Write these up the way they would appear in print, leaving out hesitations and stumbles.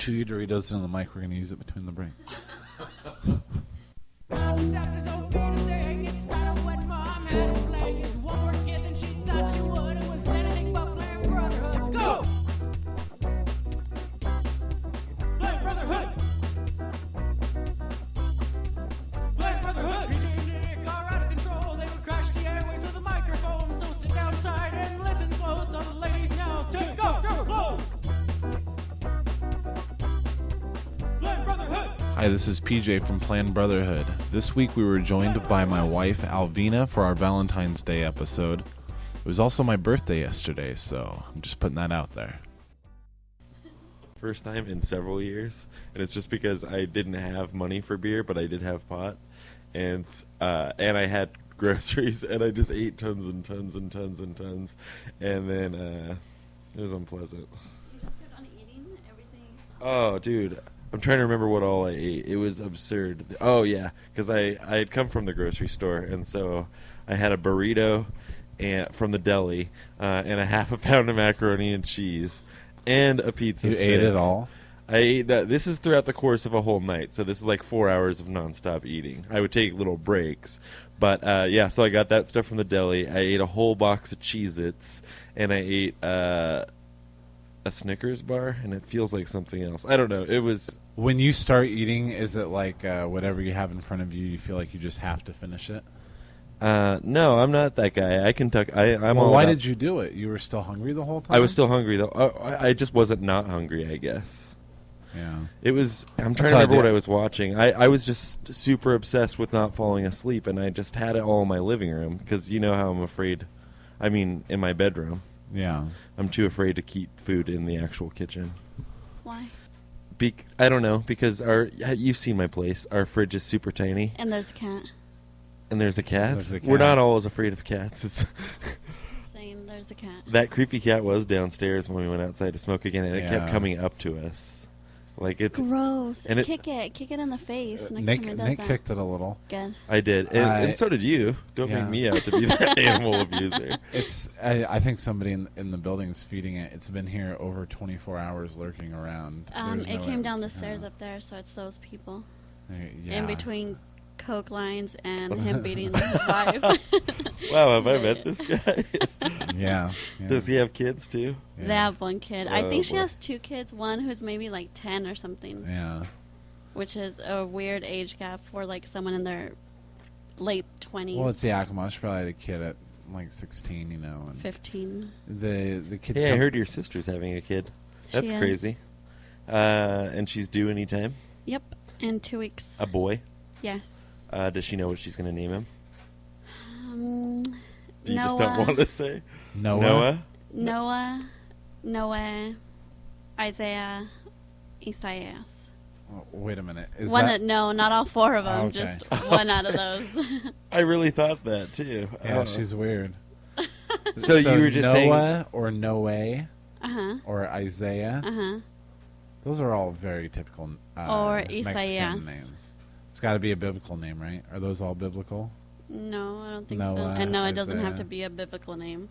chew your Doritos in the mic. We're going to use it between the breaks. Hi, this is PJ from Planned Brotherhood. This week we were joined by my wife, Alvina, for our Valentine's Day episode. It was also my birthday yesterday, so I'm just putting that out there. First time in several years, and it's just because I didn't have money for beer, but I did have pot, and I had groceries, and I just ate tons and tons and tons and tons, and then it was unpleasant. You just good on eating everything? Oh, dude. I'm trying to remember what all I ate. It was absurd. Oh, yeah, because I had come from the grocery store, and so I had a burrito from the deli and a half a pound of macaroni and cheese and a pizza stick. You ate it all? I ate this is throughout the course of a whole night, so this is like 4 hours of nonstop eating. I would take little breaks. But, yeah, so I got that stuff from the deli. I ate a whole box of Cheez-Its, and I ate a Snickers bar, and it feels like something else. I don't know. It was... When you start eating, is it like whatever you have in front of you, you feel like you just have to finish it? No, I'm not that guy. I can tuck. I'm well, all why about, did you do it? You were still hungry the whole time? I was still hungry, though. I just wasn't not hungry, I guess. Yeah. It was... I'm trying to remember what I was watching. I was just super obsessed with not falling asleep, and I just had it all in my living room, because you know how I'm afraid... I mean, in my bedroom. Yeah. I'm too afraid to keep food in the actual kitchen. Why? I don't know, because you've seen my place. Our fridge is super tiny. And there's a cat. And there's a cat? There's a cat. We're not always afraid of cats. Saying there's a cat. That creepy cat was downstairs when we went outside to smoke again, and it kept coming up to us. Like it's gross. And kick it in the face. Next Nick time it does that. kicked it a little. Good. I did, and so did you. Don't make me out to be that animal abuser. I think somebody in the building is feeding it. It's been here over 24 hours, lurking around. It came down the stairs up there, so it's those people. Yeah. In between Coke lines and him beating his wife. Wow, have I met this guy? Yeah. Does he have kids too? Yeah. They have one kid. I think she has two kids. One who's maybe like 10 or something. Yeah. Which is a weird age gap for like someone in their late 20s. Well, it's Yakima. She probably had a kid at like 16, you know. And 15. The kid. Hey, I heard your sister's having a kid. That's she crazy. And she's due anytime? Yep, in 2 weeks. A boy? Yes. Does she know what she's going to name him? Do you Noah. just don't want to say? Noah? Noah, Isaiah, Isaias. Oh, wait a minute. No, not all four of them. Okay. Just one out of those. I really thought that too. Yeah, she's weird. So you were just saying Noah or Noe or Isaiah. Uh-huh. Those are all very typical or Mexican Isaias. names. It's got to be a biblical name, right? Are those all biblical? No, I don't think Noah, so. And no, it doesn't have Isaiah. to be a biblical name.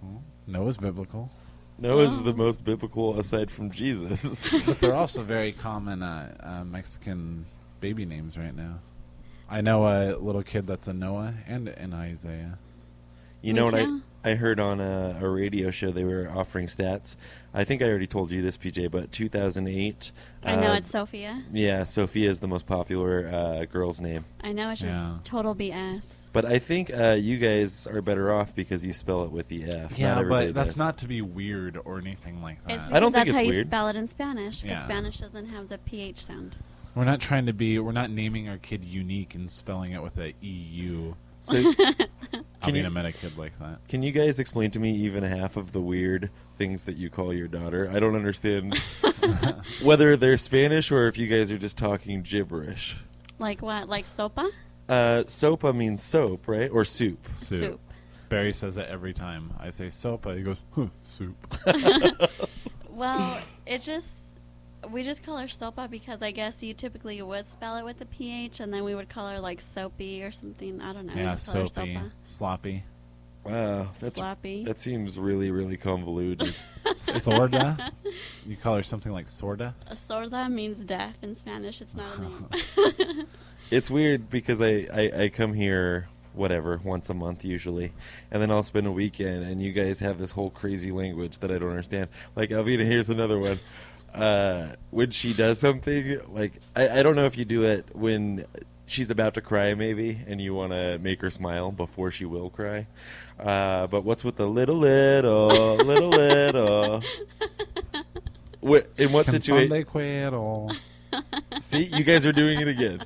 Well, Noah's biblical. Noah's the most biblical aside from Jesus. But they're also very common Mexican baby names right now. I know a little kid that's a Noah and an Isaiah. You know what I heard on a radio show? They were offering stats. I think I already told you this, PJ, but 2008. I know it's Sophia. Yeah, Sophia is the most popular girl's name. I know it's just total BS. But I think you guys are better off because you spell it with the F. Yeah, but that's not to be weird or anything like that. It's I don't think that's it's how you weird. spell it in Spanish, because Yeah. Spanish doesn't have the PH sound. We're not naming our kid Unique and spelling it with a EU. So, I mean, I met a kid like that. Can you guys explain to me even half of the weird things that you call your daughter? I don't understand whether they're Spanish or if you guys are just talking gibberish. Like what? Like sopa? Sopa means soap, right? Or soup. Soup. Barry says that every time I say sopa. He goes, soup. Well, we just call her sopa because I guess you typically would spell it with the PH, and then we would call her like soapy or something. I don't know. Yeah, just call her soapy, sopa. sloppy. Wow, Sloppy. that seems really, really convoluted. Sorda? You call her something like sorda? Sorda means deaf in Spanish. It's not a name. It's weird because I come here, whatever, once a month usually, and then I'll spend a weekend, and you guys have this whole crazy language that I don't understand. Like, Alvina, here's another one. When she does something, like, I don't know if you do it when she's about to cry, maybe, and you want to make her smile before she will cry. But what's with the little? In what situation? See, you guys are doing it again.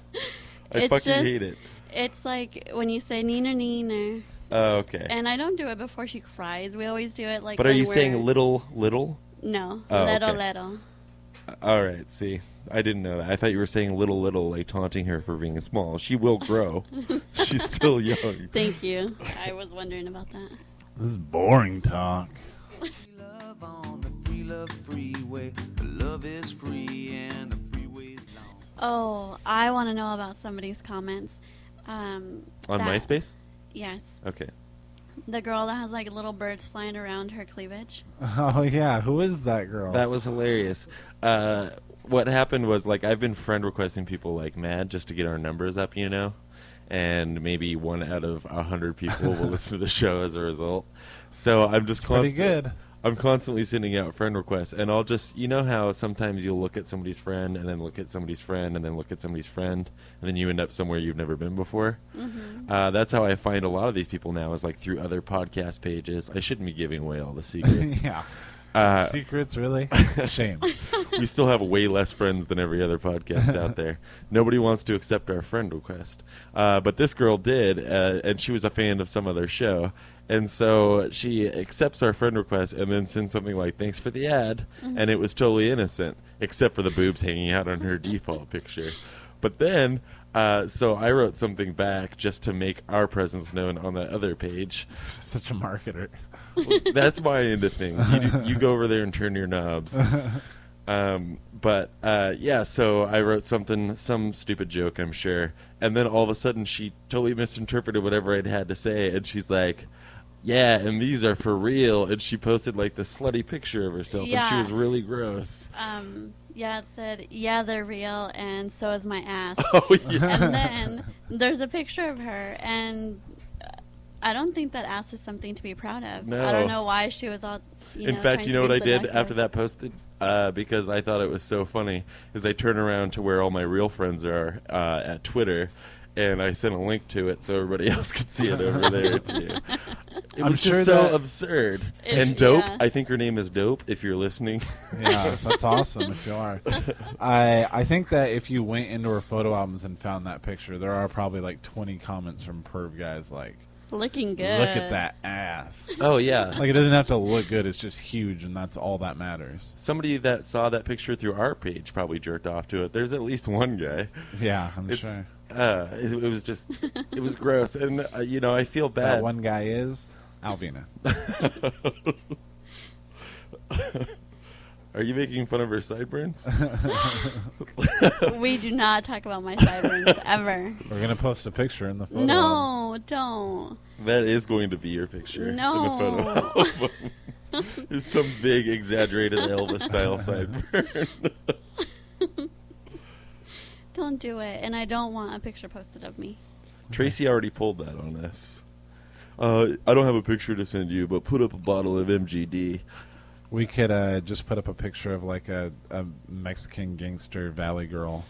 I fucking hate it. It's like when you say neener neener. Oh, okay. And I don't do it before she cries. We always do it like. But are you saying little? No, oh, little okay. little. All right. See, I didn't know that. I thought you were saying little, like taunting her for being small. She will grow. She's still young. Thank you. I was wondering about that. This is boring talk. Love on the free love freeway. The love is free and the freeway's long. Oh, I want to know about somebody's comments. On MySpace? Yes. Okay. The girl that has like little birds flying around her cleavage. Oh, yeah. Who is that girl? That was hilarious. What happened was, like, I've been friend requesting people like mad just to get our numbers up, you know? And maybe 1 out of 100 people will listen to the show as a result. So I'm just pretty good. I'm constantly sending out friend requests, and I'll just, you know how sometimes you'll look at somebody's friend and then look at somebody's friend and then look at somebody's friend, and then you end up somewhere you've never been before? Mm-hmm. That's how I find a lot of these people now, is like through other podcast pages. I shouldn't be giving away all the secrets. Yeah. Secrets, really? Shame. We still have way less friends than every other podcast out there. Nobody wants to accept our friend request. But this girl did, and she was a fan of some other show. And so she accepts our friend request and then sends something like, thanks for the ad. Mm-hmm. And it was totally innocent, except for the boobs hanging out on her default picture. But then, so I wrote something back just to make our presence known on that other page. Such a marketer. That's my end of things. You go over there and turn your knobs. Yeah, so I wrote some stupid joke, I'm sure. And then all of a sudden she totally misinterpreted whatever I'd had to say. And she's like, yeah, and these are for real. And she posted like this slutty picture of herself. Yeah. And she was really gross. Yeah, it said, yeah, they're real, and so is my ass. Oh, yeah. And then there's a picture of her, and I don't think that ass is something to be proud of. No. I don't know why she was all, In fact, you know what I did after that posted? Because I thought it was so funny, is I turned around to where all my real friends are at Twitter, and I sent a link to it so everybody else could see it over there, too. It was just so absurd. And Dope, yeah. I think her name is Dope, if you're listening. Yeah, that's awesome if you are. I think that if you went into her photo albums and found that picture, there are probably like 20 comments from perv guys like, looking good. look at that ass. Oh, yeah. Like, it doesn't have to look good. It's just huge, and that's all that matters. Somebody that saw that picture through our page probably jerked off to it. There's at least one guy. Yeah, I'm sure. It was just, it was gross. And, I feel bad. That one guy is Alvina. Are you making fun of her sideburns? We do not talk about my sideburns ever. We're going to post a picture in the photo. No, don't. That is going to be your picture in the photo album. It's some big, exaggerated Elvis-style sideburn. Don't do it. And I don't want a picture posted of me. Tracy already pulled that on us. I don't have a picture to send you, but put up a bottle of MGD. We could just put up a picture of like a Mexican gangster valley girl,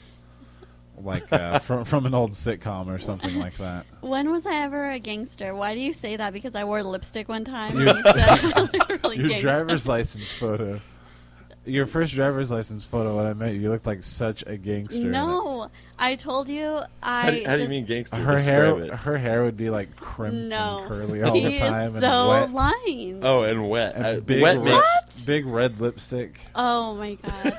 like from an old sitcom or something like that. When was I ever a gangster? Why do you say that? Because I wore lipstick one time. And you said I looked really Your gangster. driver's license photo. Your first driver's license photo when I met you, you looked like such a gangster. No, I told you How do you mean gangster? Her Describe it. hair would be like crimped and curly all he the time is and so wet. lying. Oh, and wet. And big, wet red, makes. big red lipstick. Oh my god.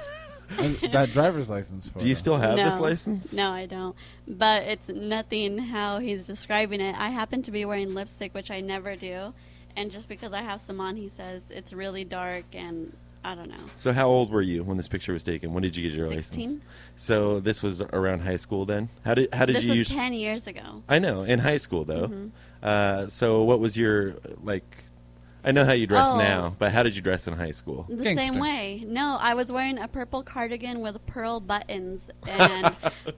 That driver's license photo. Do you still have No. this license? No, I don't. But it's nothing how he's describing it. I happen to be wearing lipstick, which I never do. And just because I have some on, he says it's really dark and I don't know. So how old were you when this picture was taken? When did you get your 16. license? So this was around high school then? How did This you was use 10 years ago. I know, in high school though. Mhm. So what was your I know how you dress Oh. now, but how did you dress in high school? The Gangster. same way. No, I was wearing a purple cardigan with pearl buttons and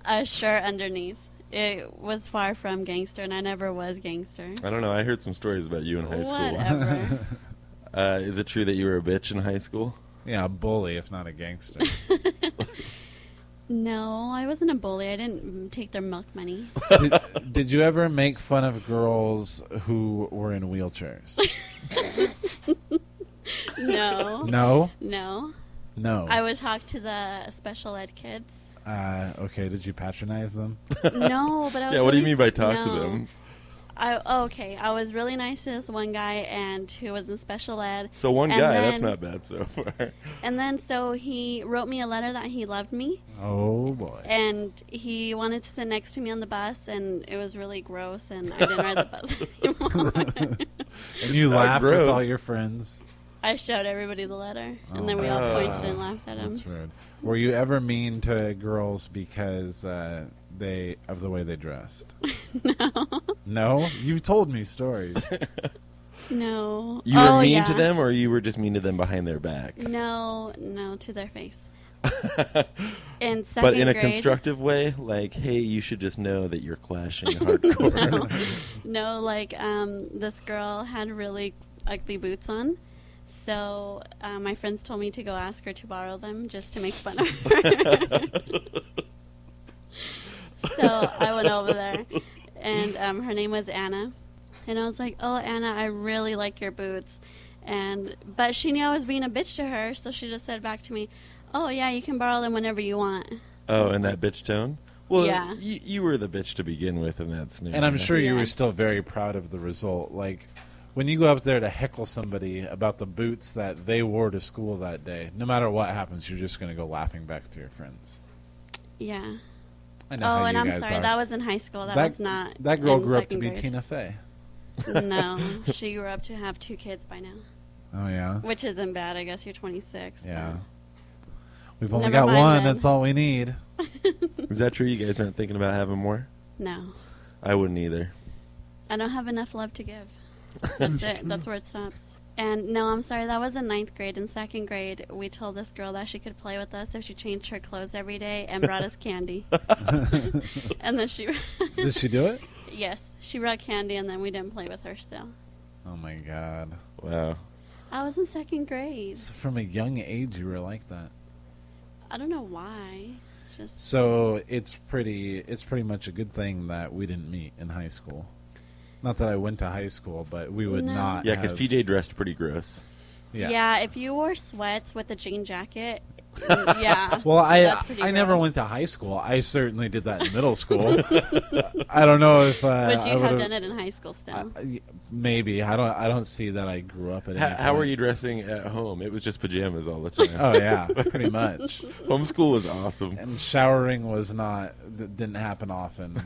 a shirt underneath. It was far from gangster, and I never was gangster. I don't know. I heard some stories about you in high school. Whatever. Is it true that you were a bitch in high school? Yeah, a bully, if not a gangster. No, I wasn't a bully. I didn't take their milk money. Did you ever make fun of girls who were in wheelchairs? No. No? No. No. I would talk to the special ed kids. Okay, did you patronize them? No, but I was Yeah, what do you really mean by talk to no. them? Okay, I was really nice to this one guy and who was in special ed. So one And guy, that's then- not bad so far. And then so he wrote me a letter that he loved me, Oh, boy. and he wanted to sit next to me on the bus, and it was really gross, and I didn't ride the bus anymore. And you Not laughed with gross. all your friends? I showed everybody the letter, Oh, and then we all wow. pointed and laughed at him. That's rude. Were you ever mean to girls because of the way they dressed? No. No? You've told me stories. No. You were Oh, mean yeah. to them, or you were just mean to them behind their back? No, to their face. In second But in a grade, constructive way, like, hey, you should just know that you're clashing hardcore. No, this girl had really ugly boots on. So my friends told me to go ask her to borrow them just to make fun of her. So I went over there, and her name was Anna. And I was like, "Oh, Anna, I really like your boots." But she knew I was being a bitch to her, so she just said back to me, "Oh, yeah, you can borrow them whenever you want." Oh, in that bitch tone? Well, Yeah. you were the bitch to begin with in that scenario. And I'm sure you were Yes. still very proud of the result. Like, when you go up there to heckle somebody about the boots that they wore to school that day, no matter what happens, you're just going to go laughing back to your friends. Yeah. I know how And you I'm guys sorry, are. that was in high school. That was not. That girl in grew up to second be grade. Tina Fey. No, she grew up to have 2 kids by now, Oh, yeah? which isn't bad. I guess you're 26. Yeah. but- We've only Never got mind one. then. That's all we need. Is that true? You guys aren't thinking about having more? No, I wouldn't either. I don't have enough love to give. That's it. That's where it stops. And no, I'm sorry. That was in 9th grade. In 2nd grade, we told this girl that she could play with us if she changed her clothes every day and brought us candy. And then she, Did she do it? yes, she brought candy, and then we didn't play with her still. Oh, my God. Wow. I was in 2nd grade. So from a young age, you were like that. I don't know why. Just So it's pretty much a good thing that we didn't meet in high school. Not that I went to high school, but we would No. not. Yeah, because have- PJ dressed pretty gross. yeah. If you wore sweats with a jean jacket, yeah. Well, that's pretty I never gross. went to high school. I certainly did that in middle school. I don't know if Would I you have would've- done it in high school still? Maybe I don't see that I grew up at. any How were point. you dressing at home? It was just pajamas all the time. Oh yeah, pretty much. Homeschool was awesome. And showering was didn't happen often.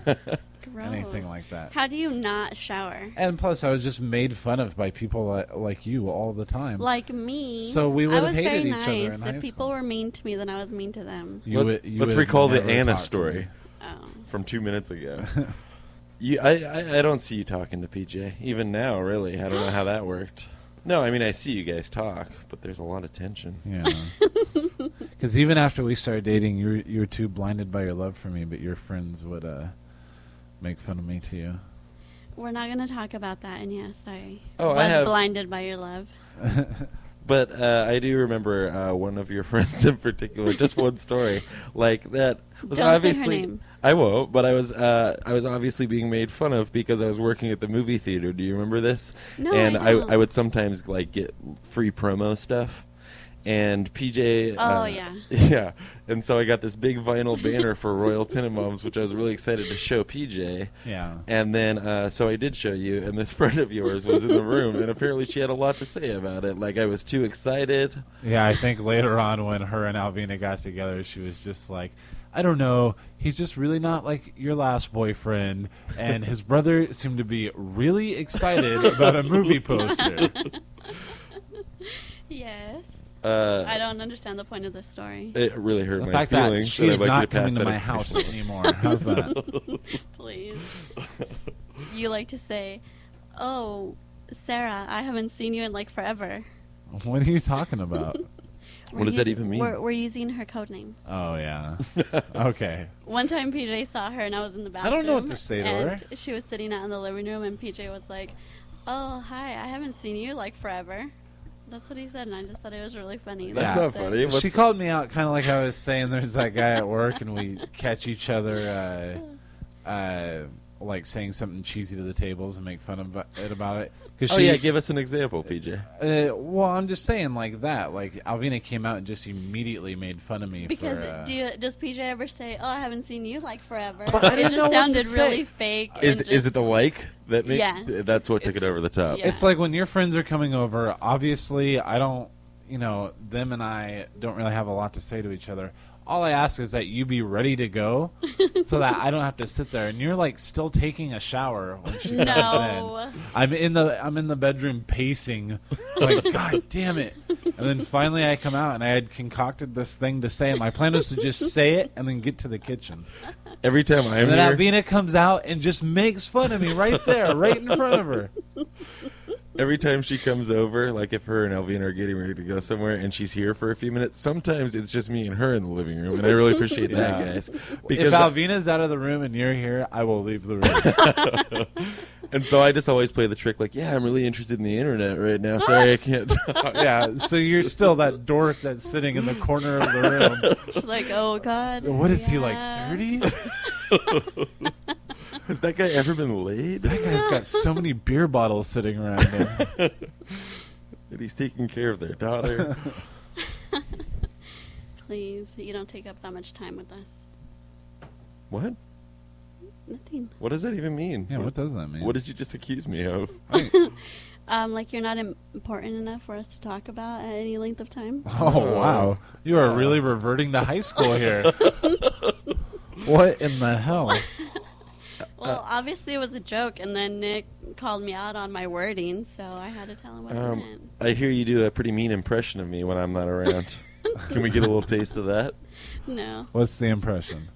Gross. Anything like that. How do you not shower? And plus, I was just made fun of by people like you all the time. Like me. So we I would've was hated very each nice. other in high If people school. were mean to me, then I was mean to them. You Let's would've recall the never Anna talked to story me. Oh. from 2 minutes ago. I don't see you talking to PJ. Even now, really. I don't know how that worked. No, I mean, I see you guys talk, but there's a lot of tension. Yeah. Because even after we started dating, you were too blinded by your love for me, but your friends would make fun of me to you. We're not going to talk about that, and yes, I Oh, I was have- blinded by your love. But I do remember one of your friends in particular, just one story like that was Don't say her obviously. name. I won't, but I was obviously being made fun of because I was working at the movie theater. Do you remember this? No, and I don't. I would sometimes like get free promo stuff. And PJ, Oh, yeah. yeah, and so I got this big vinyl banner for Royal Tenenbaums, which I was really excited to show PJ. Yeah. And then, so I did show you, and this friend of yours was in the room, and apparently she had a lot to say about it. Like, I was too excited. Yeah, I think later on when her and Alvina got together, she was just like, I don't know, he's just really not like your last boyfriend, and his brother seemed to be really excited about a movie poster. Yes. I don't understand the point of this story. It really hurt The my fact that feelings. she's I'd like not you to pass coming to that my information. house anymore. How's that? Please. You like to say, "Oh, Sarah, I haven't seen you in like forever." What are you talking about? What does that even mean? We're using her code name. Oh, yeah. Okay. One time PJ saw her and I was in the bathroom. I don't know what to say to her. And she was sitting out in the living room and PJ was like, "Oh, hi, I haven't seen you like forever." That's what he said, and I just thought it was really funny. That's Yeah. not funny. What's She called me out kind of like I was saying there's that guy at work and we catch each other like saying something cheesy to the tables and make fun of it about it. Oh, yeah, give us an example, PJ. Well, I'm just saying like that. Like Alvina came out and just immediately made fun of me. Because for, does PJ ever say, "Oh, I haven't seen you like forever"? But I It didn't know just what to sounded say. really fake. Is it the like that makes? Yes. That's what took it It's- over the top. Yeah. It's like when your friends are coming over, obviously I don't, them and I don't really have a lot to say to each other. All I ask is that you be ready to go so that I don't have to sit there. And you're like still taking a shower when she comes No. in. I'm in the bedroom pacing, like, God damn it. And then finally I come out and I had concocted this thing to say. And my plan was to just say it and then get to the kitchen. Every time I'm And then here, Albina comes out and just makes fun of me right there, right in front of her. every time she comes over, like if her and Alvina are getting ready to go somewhere and she's here for a few minutes, sometimes it's just me and her in the living room, and I really appreciate that, Yeah. guys. If Alvina's out of the room and you're here, I will leave the room. And so I just always play the trick, like, yeah, I'm really interested in the internet right now. Sorry, I can't talk. Yeah, so you're still that dork that's sitting in the corner of the room. She's like, "Oh God." What is he, like, yeah. 30? Has that guy ever been laid? That guy's got so many beer bottles sitting around him. And he's taking care of their daughter. Please, you don't take up that much time with us. What? Nothing. What does that even mean? Yeah, what does that mean? What did you just accuse me of? Like you're not important enough for us to talk about at any length of time. Oh, wow. You are really reverting to high school here. What in the hell? Well, obviously it was a joke, and then Nick called me out on my wording, so I had to tell him what I meant. I hear you do a pretty mean impression of me when I'm not around. Can we get a little taste of that? No. What's the impression?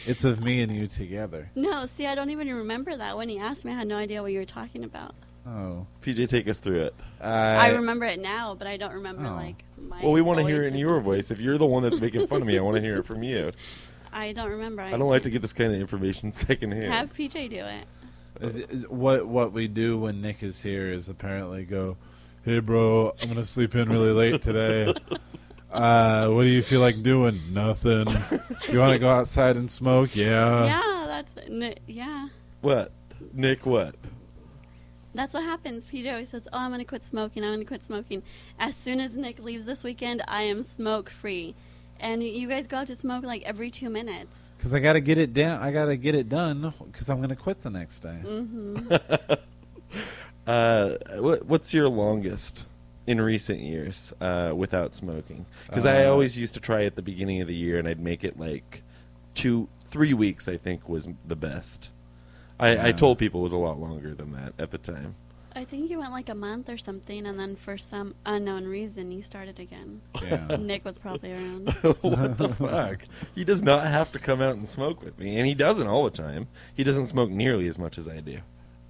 It's of me and you together. No, see, I don't even remember that. When he asked me, I had no idea what you were talking about. Oh. PJ, take us through it. I remember it now, but I don't remember, Oh. like, my Well, we want to hear voice it in or your something. voice. If you're the one that's making fun of me, I want to hear it from you. I don't remember. I don't like to get this kind of information secondhand. Have PJ do it. What we do when Nick is here is apparently go, "Hey, bro, I'm gonna sleep in really late today. What do you feel like doing? Nothing. You want to go outside and smoke? Yeah. Yeah, yeah. What? Nick, what? That's what happens. PJ always says, "Oh, I'm going to quit smoking. I'm going to quit smoking." As soon as Nick leaves this weekend, I am smoke free. And you guys go out to smoke like every 2 minutes. Because I gotta get it down. I gotta get it done. Because I'm gonna quit the next day. Mm-hmm. What's your longest in recent years without smoking? Because I always used to try at the beginning of the year, and I'd make it like 2-3 weeks. I think was the best. I told people it was a lot longer than that at the time. I think you went like a month or something, and then for some unknown reason, you started again. Yeah. Nick was probably around. What the fuck? He does not have to come out and smoke with me, and he doesn't all the time. He doesn't smoke nearly as much as I do.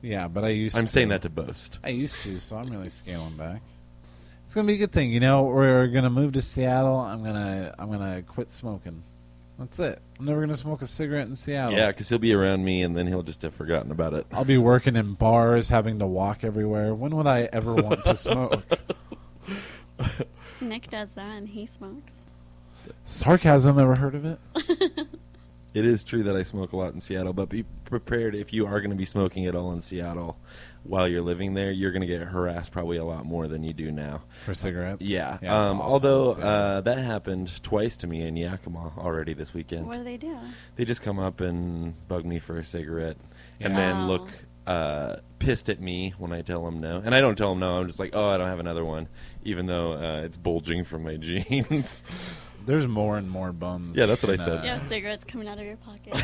Yeah, but I used. I'm to. saying that to boast. I used to, so I'm really scaling back. It's gonna be a good thing, you know. We're gonna move to Seattle. I'm gonna quit smoking. That's it. I'm never gonna smoke a cigarette in Seattle. Yeah, because he'll be around me, and then he'll just have forgotten about it. I'll be working in bars, having to walk everywhere. When would I ever want to smoke? Nick does that, and he smokes. Sarcasm. Ever heard of it? It is true that I smoke a lot in Seattle, but be prepared if you are going to be smoking at all in Seattle while you're living there. You're going to get harassed probably a lot more than you do now. For cigarettes? Yeah. it's awful. Although So- that happened twice to me in Yakima already this weekend. What do they do? They just come up and bug me for a cigarette, and Yeah. then Oh. look pissed at me when I tell them no. And I don't tell them no. I'm just like, oh, I don't have another one, even though it's bulging from my jeans. There's more and more bums. Yeah, that's what I in, said. You have cigarettes coming out of your pocket.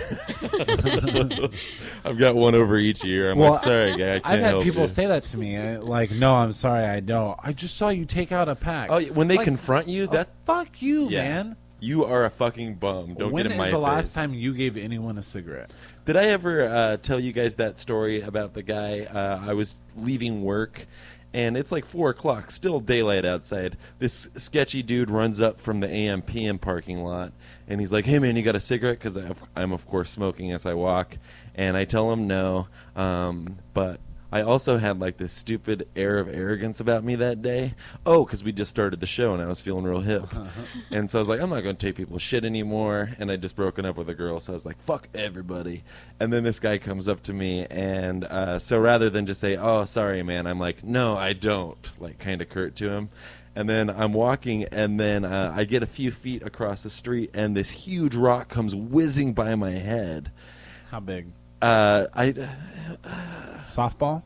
I've got one over each ear. I'm Well, like, sorry, guy, I can't I've had help people you. say that to me. Like, no, I'm sorry, I don't. I just saw you take out a pack. Oh, when they Like, confront you, that fuck you, yeah. man. You are a fucking bum. Don't When get in my is the last face. time you gave anyone a cigarette? Did I ever tell you guys that story about the guy? I was leaving work, and it's like 4 o'clock, still daylight outside. This sketchy dude runs up from the AM/PM parking lot, and he's like, "Hey man, you got a cigarette?" Because I'm of course smoking as I walk, and I tell him no, but I also had like this stupid air of arrogance about me that day. Oh, because we just started the show and I was feeling real hip. And so I was like, I'm not going to take people's shit anymore. And I'd just broken up with a girl, so I was like, fuck everybody. And then this guy comes up to me, and so rather than just say, oh, sorry, man, I'm like, no, I don't, like kind of curt to him. And then I'm walking, and then I get a few feet across the street, and this huge rock comes whizzing by my head. How big? Softball?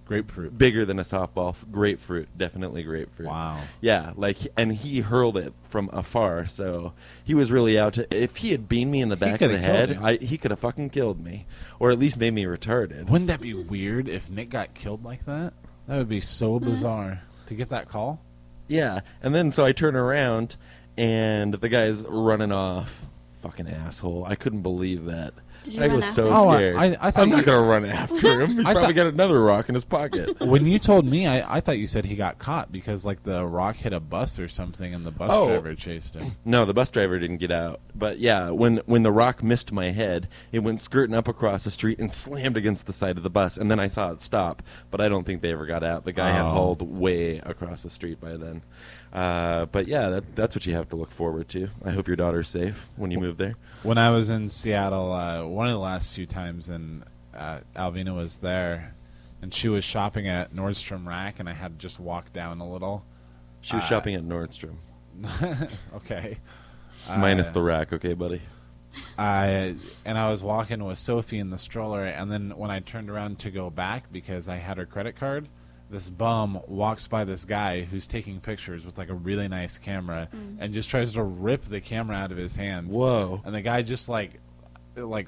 Grapefruit. Bigger than a softball. Grapefruit, definitely grapefruit. Wow. Yeah, like, and he hurled it from afar, so he was really out to. If he had beamed me in the back of the coulda killed head, he could have fucking killed me, or at least made me retarded. Wouldn't that be weird if Nick got killed like that? That would be so bizarre to get that call. Yeah, and then so I turn around, and the guy's running off. Fucking asshole! I couldn't believe that. Did you I run was after so him? Oh, scared. I thought I'm not you- gonna run after him. He's I probably thought- got another rock in his pocket. When you told me, I thought you said he got caught because like the rock hit a bus or something and the bus driver chased him. No, the bus driver didn't get out. But yeah, when the rock missed my head, it went skirting up across the street and slammed against the side of the bus. And then I saw it stop, but I don't think they ever got out. The guy had Oh. hauled way across the street by then. But yeah, that's what you have to look forward to. I hope your daughter's safe when you move there. When I was in Seattle, one of the last few times, and Alvina was there, and she was shopping at Nordstrom Rack, and I had to just walk down a little. She was shopping at Nordstrom. Okay. Minus the rack, okay, buddy? And I was walking with Sophie in the stroller, and then when I turned around to go back because I had her credit card, this bum walks by this guy who's taking pictures with like a really nice camera and just tries to rip the camera out of his hands. Whoa. And the guy just like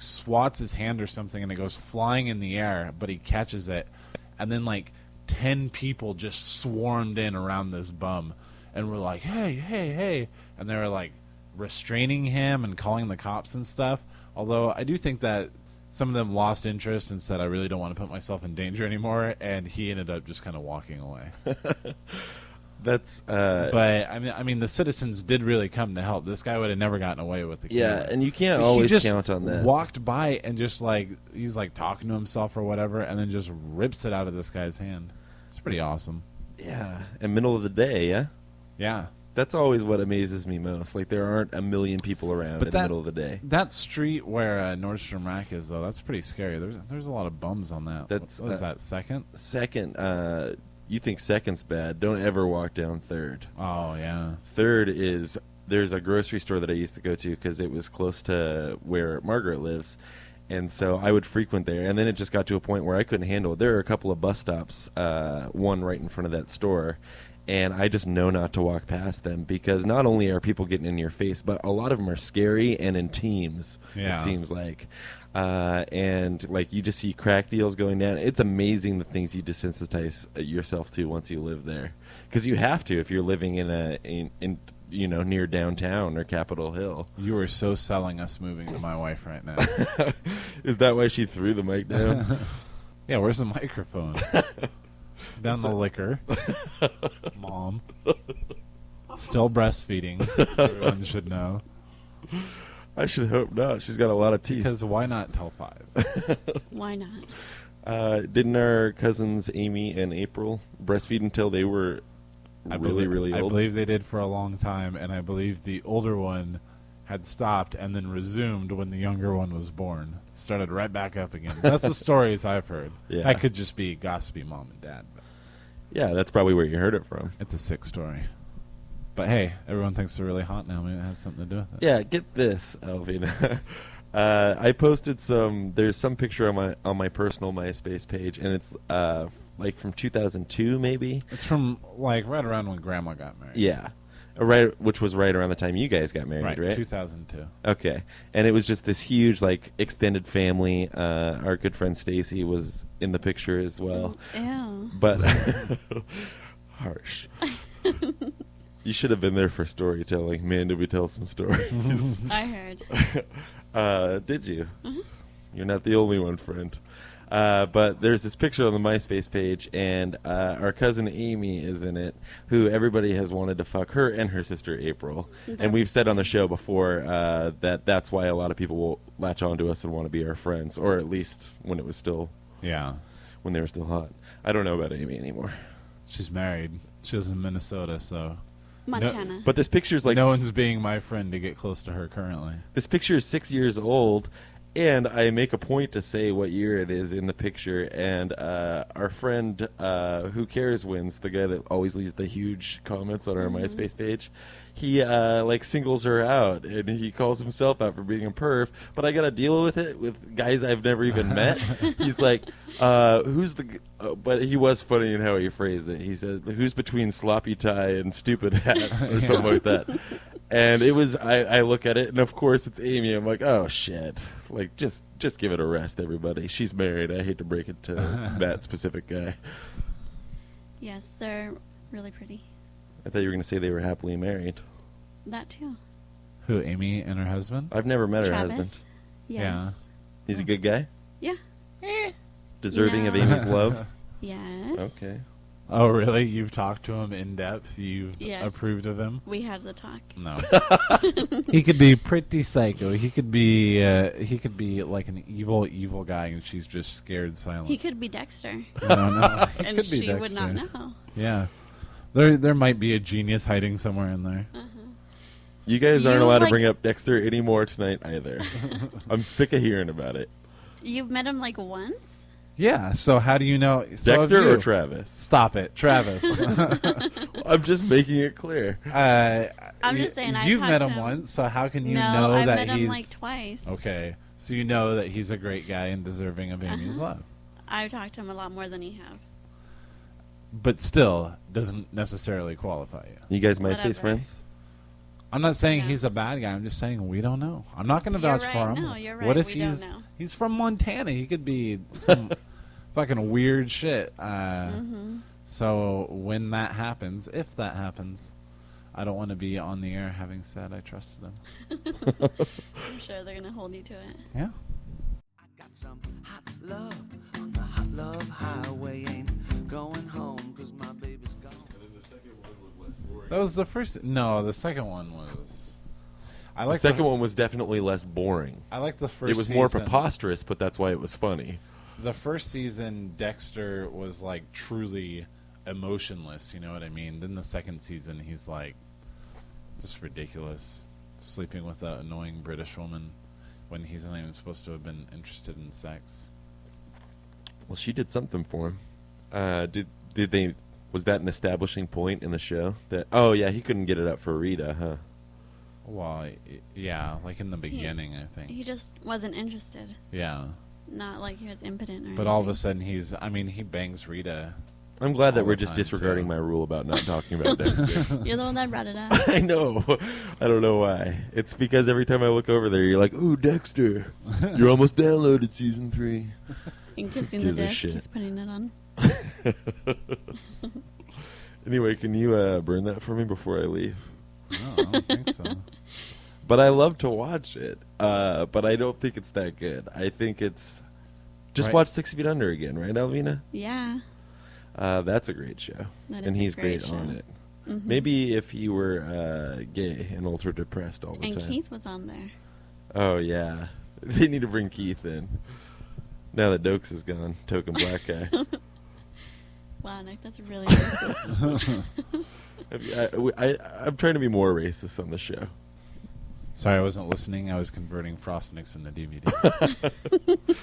swats his hand or something, and it goes flying in the air, but he catches it. And then like 10 people just swarmed in around this bum and were like, hey, hey, hey. And they were like restraining him and calling the cops and stuff. Although I do think that some of them lost interest and said, I really don't want to put myself in danger anymore. And he ended up just kind of walking away. That's But I mean, the citizens did really come to help. This guy would have never gotten away with the camera. yeah, and you can't But always he just count on that. walked by and just like he's like talking to himself or whatever, and then just rips it out of this guy's hand. It's pretty awesome. Yeah, in middle of the day, yeah? Yeah. That's always what amazes me most. Like, there aren't a million people around in the middle of the day. That street where Nordstrom Rack is, though, that's pretty scary. There's a lot of bums on that. That's, what is that, second? Second, you think second's bad. Don't ever walk down third. Oh, yeah. Third is, there's a grocery store that I used to go to because it was close to where Margaret lives. And so I would frequent there. And then it just got to a point where I couldn't handle it. There are a couple of bus stops, one right in front of that store. And I just know not to walk past them because not only are people getting in your face, but a lot of them are scary and in teams, Yeah. it seems like. And, like, you just see crack deals going down. It's amazing the things you desensitize yourself to once you live there. Because you have to if you're living in near downtown or Capitol Hill. You are so selling us moving to my wife right now. Is that why she threw the mic down? Yeah, where's the microphone? Down the liquor. Mom. Still breastfeeding. Everyone should know. I should hope not. She's got a lot of teeth. Because why not tell 5? Why not? Didn't our cousins Amy and April breastfeed until they were really I old? believe they did for a long time, and I believe the older one had stopped and then resumed when the younger one was born. Started right back up again. That's the stories I've heard. Yeah. I could just be gossipy mom and dad, but Yeah, that's probably where you heard it from. it's a sick story. But hey, everyone thinks they're really hot now. Maybe it has something to do with it. Yeah, get this, Alvina. I posted there's some picture on my personal MySpace page, and it's like from 2002 maybe. It's from like right around when Grandma got married. Yeah. which was right around the time you guys got married, right? 2002. Okay, and it was just this huge, like, extended family. Our good friend Stacy was in the picture as well. Ew. But harsh. You should have been there for storytelling. Man, did we tell some stories? I heard. Did you? Mhm. You're not the only one, friend. But there's this picture on the MySpace page, and our cousin Amy is in it, who everybody has wanted to fuck, her and her sister April. Okay. And we've said on the show before that that's why a lot of people will latch on to us and want to be our friends, or at least when they were still hot. I don't know about Amy anymore. She's married. She lives in Minnesota, so Montana. But this picture's like no one's being my friend to get close to her currently. This picture is 6 years old, and I make a point to say what year it is in the picture. And our friend Who Cares Wins, the guy that always leaves the huge comments on our MySpace page, he like singles her out, and he calls himself out for being a perv. But I got to deal with it with guys I've never even met. He's like, who's the... but he was funny in how he phrased it. He said, who's between sloppy tie and stupid hat, or something like that. And it was, I look at it, and of course it's Amy. I'm like, oh, shit. Like, just give it a rest, everybody. She's married. I hate to break it to that specific guy. Yes, they're really pretty. I thought you were going to say they were happily married. That too. Who, Amy and her husband? I've never met her Travis. husband. Yes. Yeah. He's a good guy? Yeah. Deserving of No. Amy's love? Yes. Okay. Oh, really? You've talked to him in depth? You've Yes. approved of him? We had the talk. No. He could be pretty psycho. He could be like an evil guy, and she's just scared silent. He could be Dexter. No. He And could be she would not Dexter. know. Yeah. There might be a genius hiding somewhere in there. You guys aren't You, allowed to like- bring up Dexter anymore tonight either. I'm sick of hearing about it. You've met him like once? Yeah, so how do you know? So have Dexter you. or Travis? Stop it, Travis. I'm just making it clear. I'm just saying I You've talked met to him him. once, so how can you No, know I've that met he's... him like twice. Okay, so you know that he's a great guy and deserving of Amy's love. I've talked to him a lot more than you have. But still, doesn't necessarily qualify you. You guys MySpace Whatever. friends? I'm not saying No. he's a bad guy. I'm just saying we don't know. I'm not going to You're vouch right. for him. No, you're What right. if We don't know. he's from Montana? He could be some fucking weird shit. So when that happens, if that happens, I don't want to be on the air having said I trusted him. I'm sure they're going to hold you to it. Yeah. I got some hot love on the hot love highway. Ain't going home 'cause my baby's gone. That was the first. No, the second one was. I The like second one was definitely less boring. I like the first. It was more season. preposterous, but that's why it was funny. The first season, Dexter was like truly emotionless. You know what I mean? Then the second season, he's like just ridiculous, sleeping with that annoying British woman when he's not even supposed to have been interested in sex. Well, she did something for him. Did they? Was that an establishing point in the show? That he couldn't get it up for Rita, huh? Well, yeah, like in the beginning, I think. He just wasn't interested. Yeah, Not like he was impotent or anything. but all of a sudden he bangs Rita. I'm glad that All we're the just time, disregarding too. my rule about not talking about Dexter. You're the one that brought it up. I know. I don't know why. It's because every time I look over there, you're like, "Ooh, Dexter, you're almost downloaded season 3." And kissing the Gives a disc, shit. he's putting it on. Anyway, can you burn that for me before I leave? No, I don't think so. But I love to watch it. But I don't think it's that good. I think it's just Right. watch 6 Feet Under again, right, Alvina? Yeah. That's a great show, That and is a he's great great on show. it. Mhm. Maybe if he were gay and ultra depressed all the And time. Keith was on there. Oh yeah, they need to bring Keith in. Now that Dokes is gone, token black guy. Wow, Nick, that's really racist. I'm trying to be more racist on the show. Sorry, I wasn't listening. I was converting Frost Nixon to DVD.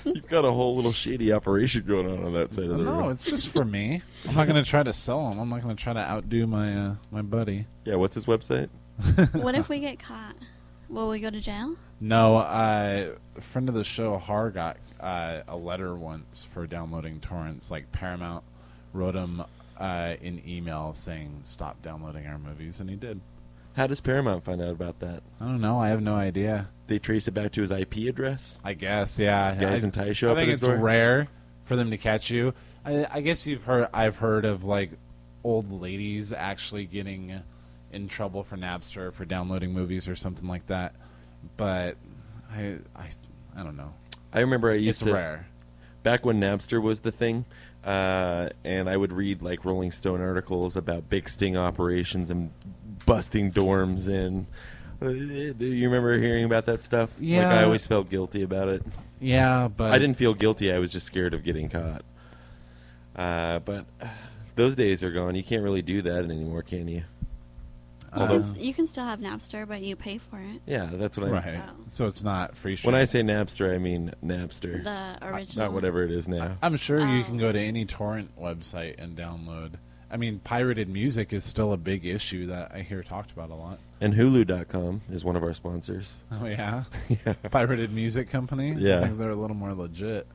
You've got a whole little shady operation going on that side of the room. No, it's just for me. I'm not going to try to sell him. I'm not going to try to outdo my my buddy. Yeah, what's his website? What if we get caught? Will we go to jail? No, a friend of the show, Har, got a letter once for downloading torrents. Like Paramount wrote him an email saying stop downloading our movies, and he did. How does Paramount find out about that? I don't know. I have no idea. They trace it back to his IP address? I guess, yeah. Guys in ties show I up at think his it's door? rare for them to catch you. I guess I've heard of like old ladies actually getting in trouble for Napster for downloading movies or something like that. But I don't know. I remember I used It's to... rare. Back when Napster was the thing, and I would read like Rolling Stone articles about big sting operations and busting dorms in. Do you remember hearing about that stuff? Yeah. Like I always felt guilty about it. Yeah, but I didn't feel guilty. I was just scared of getting caught. But those days are gone. You can't really do that anymore, can you? You can still have Napster, but you pay for it. Yeah, that's what I right. Oh. So it's not free. When I say Napster, I mean Napster. The original. Not whatever it is now. I'm sure you Oh. can go to any torrent website and download. I mean, pirated music is still a big issue that I hear talked about a lot. And Hulu.com is one of our sponsors. Oh yeah, Yeah. pirated music company. Yeah. I think they're a little more legit.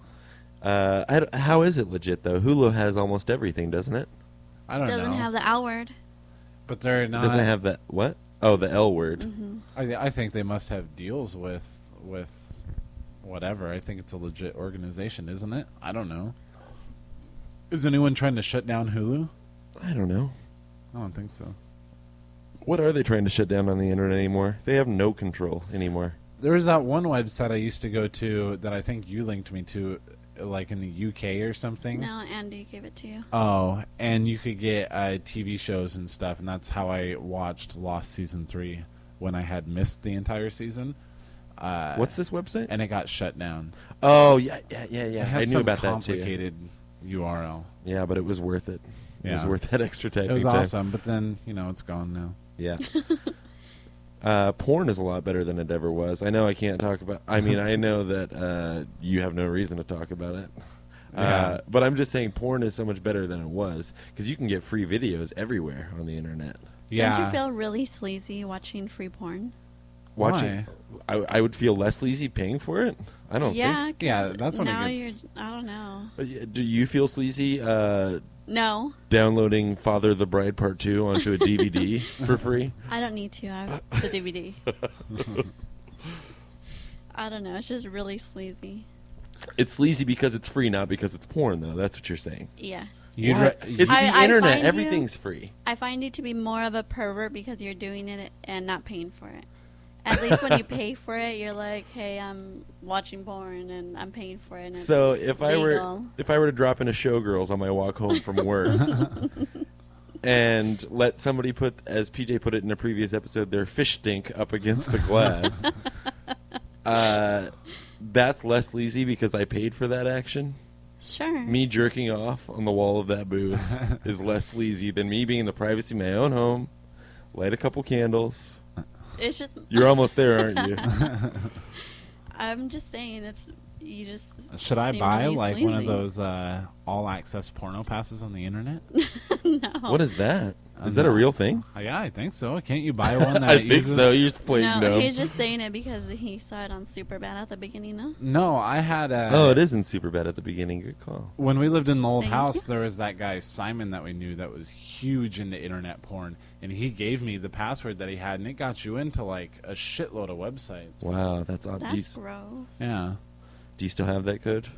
How is it legit, though? Hulu has almost everything, doesn't it? I don't know. Doesn't have the L word. But they're It not. doesn't have that... What? Oh, the L word. Mm-hmm. I think they must have deals with whatever. I think it's a legit organization, isn't it? I don't know. Is anyone trying to shut down Hulu? I don't know. I don't think so. What are they trying to shut down on the internet anymore? They have no control anymore. There was that one website I used to go to that I think you linked me to, like in the UK or something. No, Andy gave it to you. Oh, and you could get TV shows and stuff, and that's how I watched Lost Season 3 when I had missed the entire season. What's this website? And it got shut down. Oh, yeah. It had I knew some about that, too. complicated URL. Yeah, but it was worth it. It was Yeah. worth that extra typing It was time. awesome, but then, it's gone now. Yeah. Porn is a lot better than it ever was. I know I can't talk about... I mean, I know that you have no reason to talk about it. Yeah. But I'm just saying porn is so much better than it was because you can get free videos everywhere on the internet. Yeah. Don't you feel really sleazy watching free porn? Watching, I would feel less sleazy paying for it. I don't Yeah, think. 'cause Yeah, that's when it now gets- I don't know. So. Do you feel sleazy No, downloading Father the Bride Part 2 onto a DVD for free? I don't need to. I have the DVD. I don't know. It's just really sleazy. It's sleazy because it's free, not because it's porn, though. That's what you're saying. Yes. You'd What? re- It's I- the I internet. find you- Everything's free. I find you to be more of a pervert because you're doing it and not paying for it. At least when you pay for it, you're like, "Hey, I'm watching porn and I'm paying for it." And it's So if I legal. were to drop in a Showgirls on my walk home from work and let somebody put, as PJ put it in a previous episode, their fish stink up against the glass, that's less sleazy because I paid for that action. Sure. Me jerking off on the wall of that booth is less sleazy than me being in the privacy of my own home, light a couple candles. It's just. You're almost there, aren't you? I'm just saying, you just. Should I seem buy really like one of sleazy. those all-access porno passes on the internet? No. What is that? Is I'm that a not- real thing? Yeah, I think so. Can't you buy one that I think uses? so. You're just playing No, dumb. he's just saying it because he saw it on Superbad at the beginning. No. No, I had a. Oh, it isn't super bad at the beginning. Good call. When we lived in the old Thank house, you. there was that guy Simon that we knew that was huge into internet porn, and he gave me the password that he had, and it got you into like a shitload of websites. Wow, that's odd. That's gross. Yeah. Do you still have that code?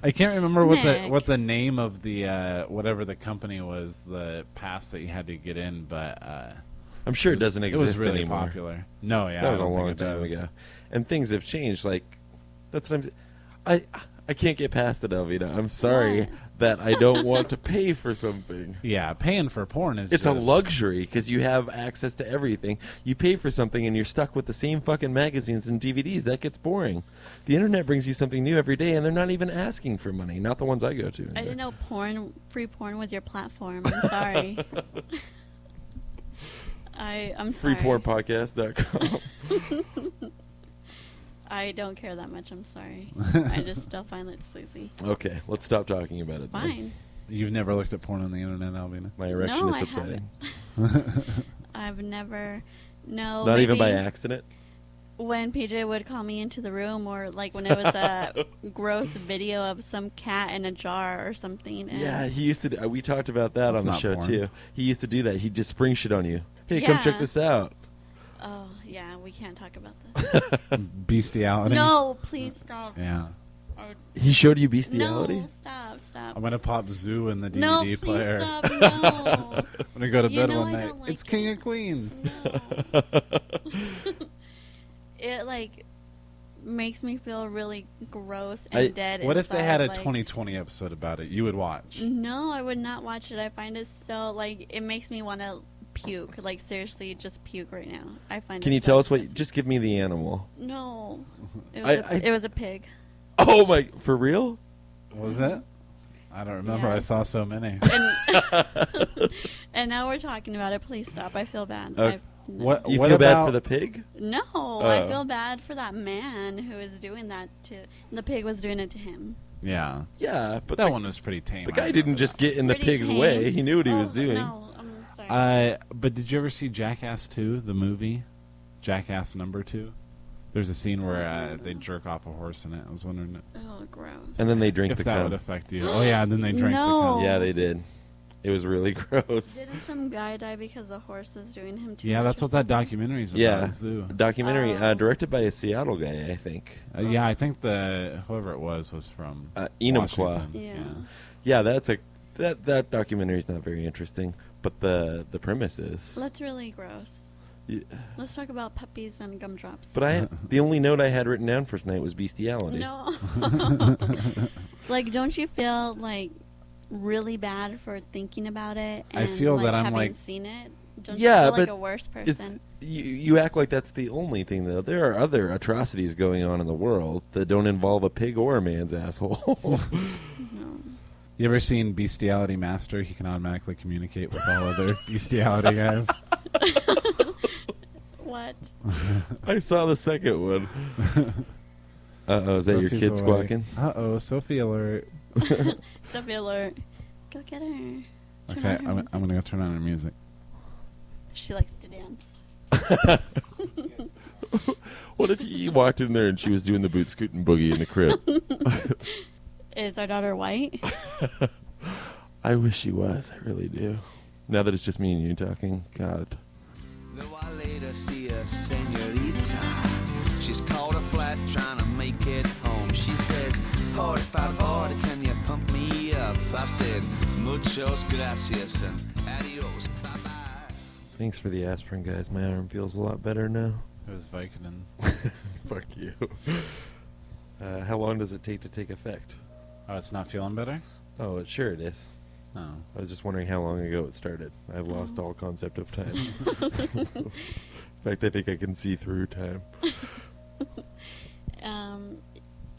I can't remember Nick. what the name of the whatever the company was, the pass that you had to get in, but I'm sure it doesn't exist It was really anymore. popular. No, yeah, That was I a don't think long it time does. ago. And things have changed. Like, that's what I can't get past it, Alvina. I'm sorry What? that I don't want to pay for something. Yeah, paying for porn is It's a just, luxury because you have access to everything. You pay for something and you're stuck with the same fucking magazines and DVDs. That gets boring. The internet brings you something new every day, and they're not even asking for money. Not the ones I go to. I didn't know free porn was your platform. I'm sorry. I'm sorry. Freepornpodcast.com. I don't care that much. I'm sorry. I just still find it sleazy. Okay, let's stop talking about it. then. Fine. You've never looked at porn on the internet, Alvina? My erection No, is I subsiding. I've never. No. Not even by maybe accident. When PJ would call me into the room, or like when it was a gross video of some cat in a jar or something. And Yeah, he used to. We talked about that That's on the not show porn. too. He used to do that. He'd just spring shit on you. Hey, come check Yeah. this out. Oh, yeah, we can't talk about this. Bestiality. No, please stop. Yeah. Or- He showed you bestiality? No, stop. I'm gonna pop Zoo in the DVD No, please player. stop, no. I'm gonna go to You bed know one I night. don't like It's King it. of Queens. No. It, like, makes me feel really gross and dead What if they had a inside, like- 2020 episode about it? You would watch. No, I would not watch it. I find it so, like, it makes me want to puke. Like, seriously, just puke right now. I find Can it you so tell us what? disgusting. Just give me the animal. No. It was, it was a pig. Oh my! For real? Was it? I don't remember. I Yes. saw so many. And, and now we're talking about it. Please stop. I feel bad. No. What? You what feel about, bad for the pig? No, I feel bad for that man who is doing that to. The pig was doing it to him. Yeah, Yeah, but that one was pretty tame. the I guy remember didn't just that. get in the Pretty pig's tame. way. He knew what he was doing. No, I'm sorry. But did you ever see Jackass 2, the movie? Jackass number 2? There's a scene where they jerk off a horse in it. I was wondering Oh, gross. And then they drink if the that would cum. affect you. Oh yeah, and then they drank No. the cum. Yeah, they did. It was really gross. Didn't some guy die because the horse was doing him too Yeah, much that's or what that something? documentary is about. Yeah, Zoo. a documentary Oh. directed by a Seattle guy, I think. Yeah, I think whoever it was from Enumclaw. Washington. Yeah. Yeah, that documentary is not very interesting, but the premise is. That's really gross. Yeah. Let's talk about puppies and gumdrops. But the only note I had written down for tonight was bestiality. No. Like, don't you feel like really bad for thinking about it? And, I feel that I'm, having like- seen it. Don't Yeah, you feel like but a worse Is- person? you act like that's the only thing, though. There are other atrocities going on in the world that don't involve a pig or a man's asshole. No. You ever seen Bestiality Master? He can automatically communicate with all other bestiality guys. What? I saw the second one. Uh-oh, is that your Sophie's kid away. squawking? Uh-oh, Sophie alert. Sophie alert. Go get her. Turn Okay, on her I'm music. going to go turn on her music. She likes to dance. What if you walked in there and she was doing the boot scooting boogie in the crib? Is our daughter white? I wish she was. I really do. Now that it's just me and you talking, God. Though I later see a senorita. She's called a flat trying to make it home. She says, 45 order, can you pump me up? I said, muchos gracias and adios, bye-bye. Thanks for the aspirin, guys. My arm feels a lot better now. It was Vicodin. Fuck you. How long does it take to take effect? Oh, it's not feeling better? Oh, it is. Oh. I was just wondering how long ago it started. I've lost all concept of time. In fact, I think I can see through time.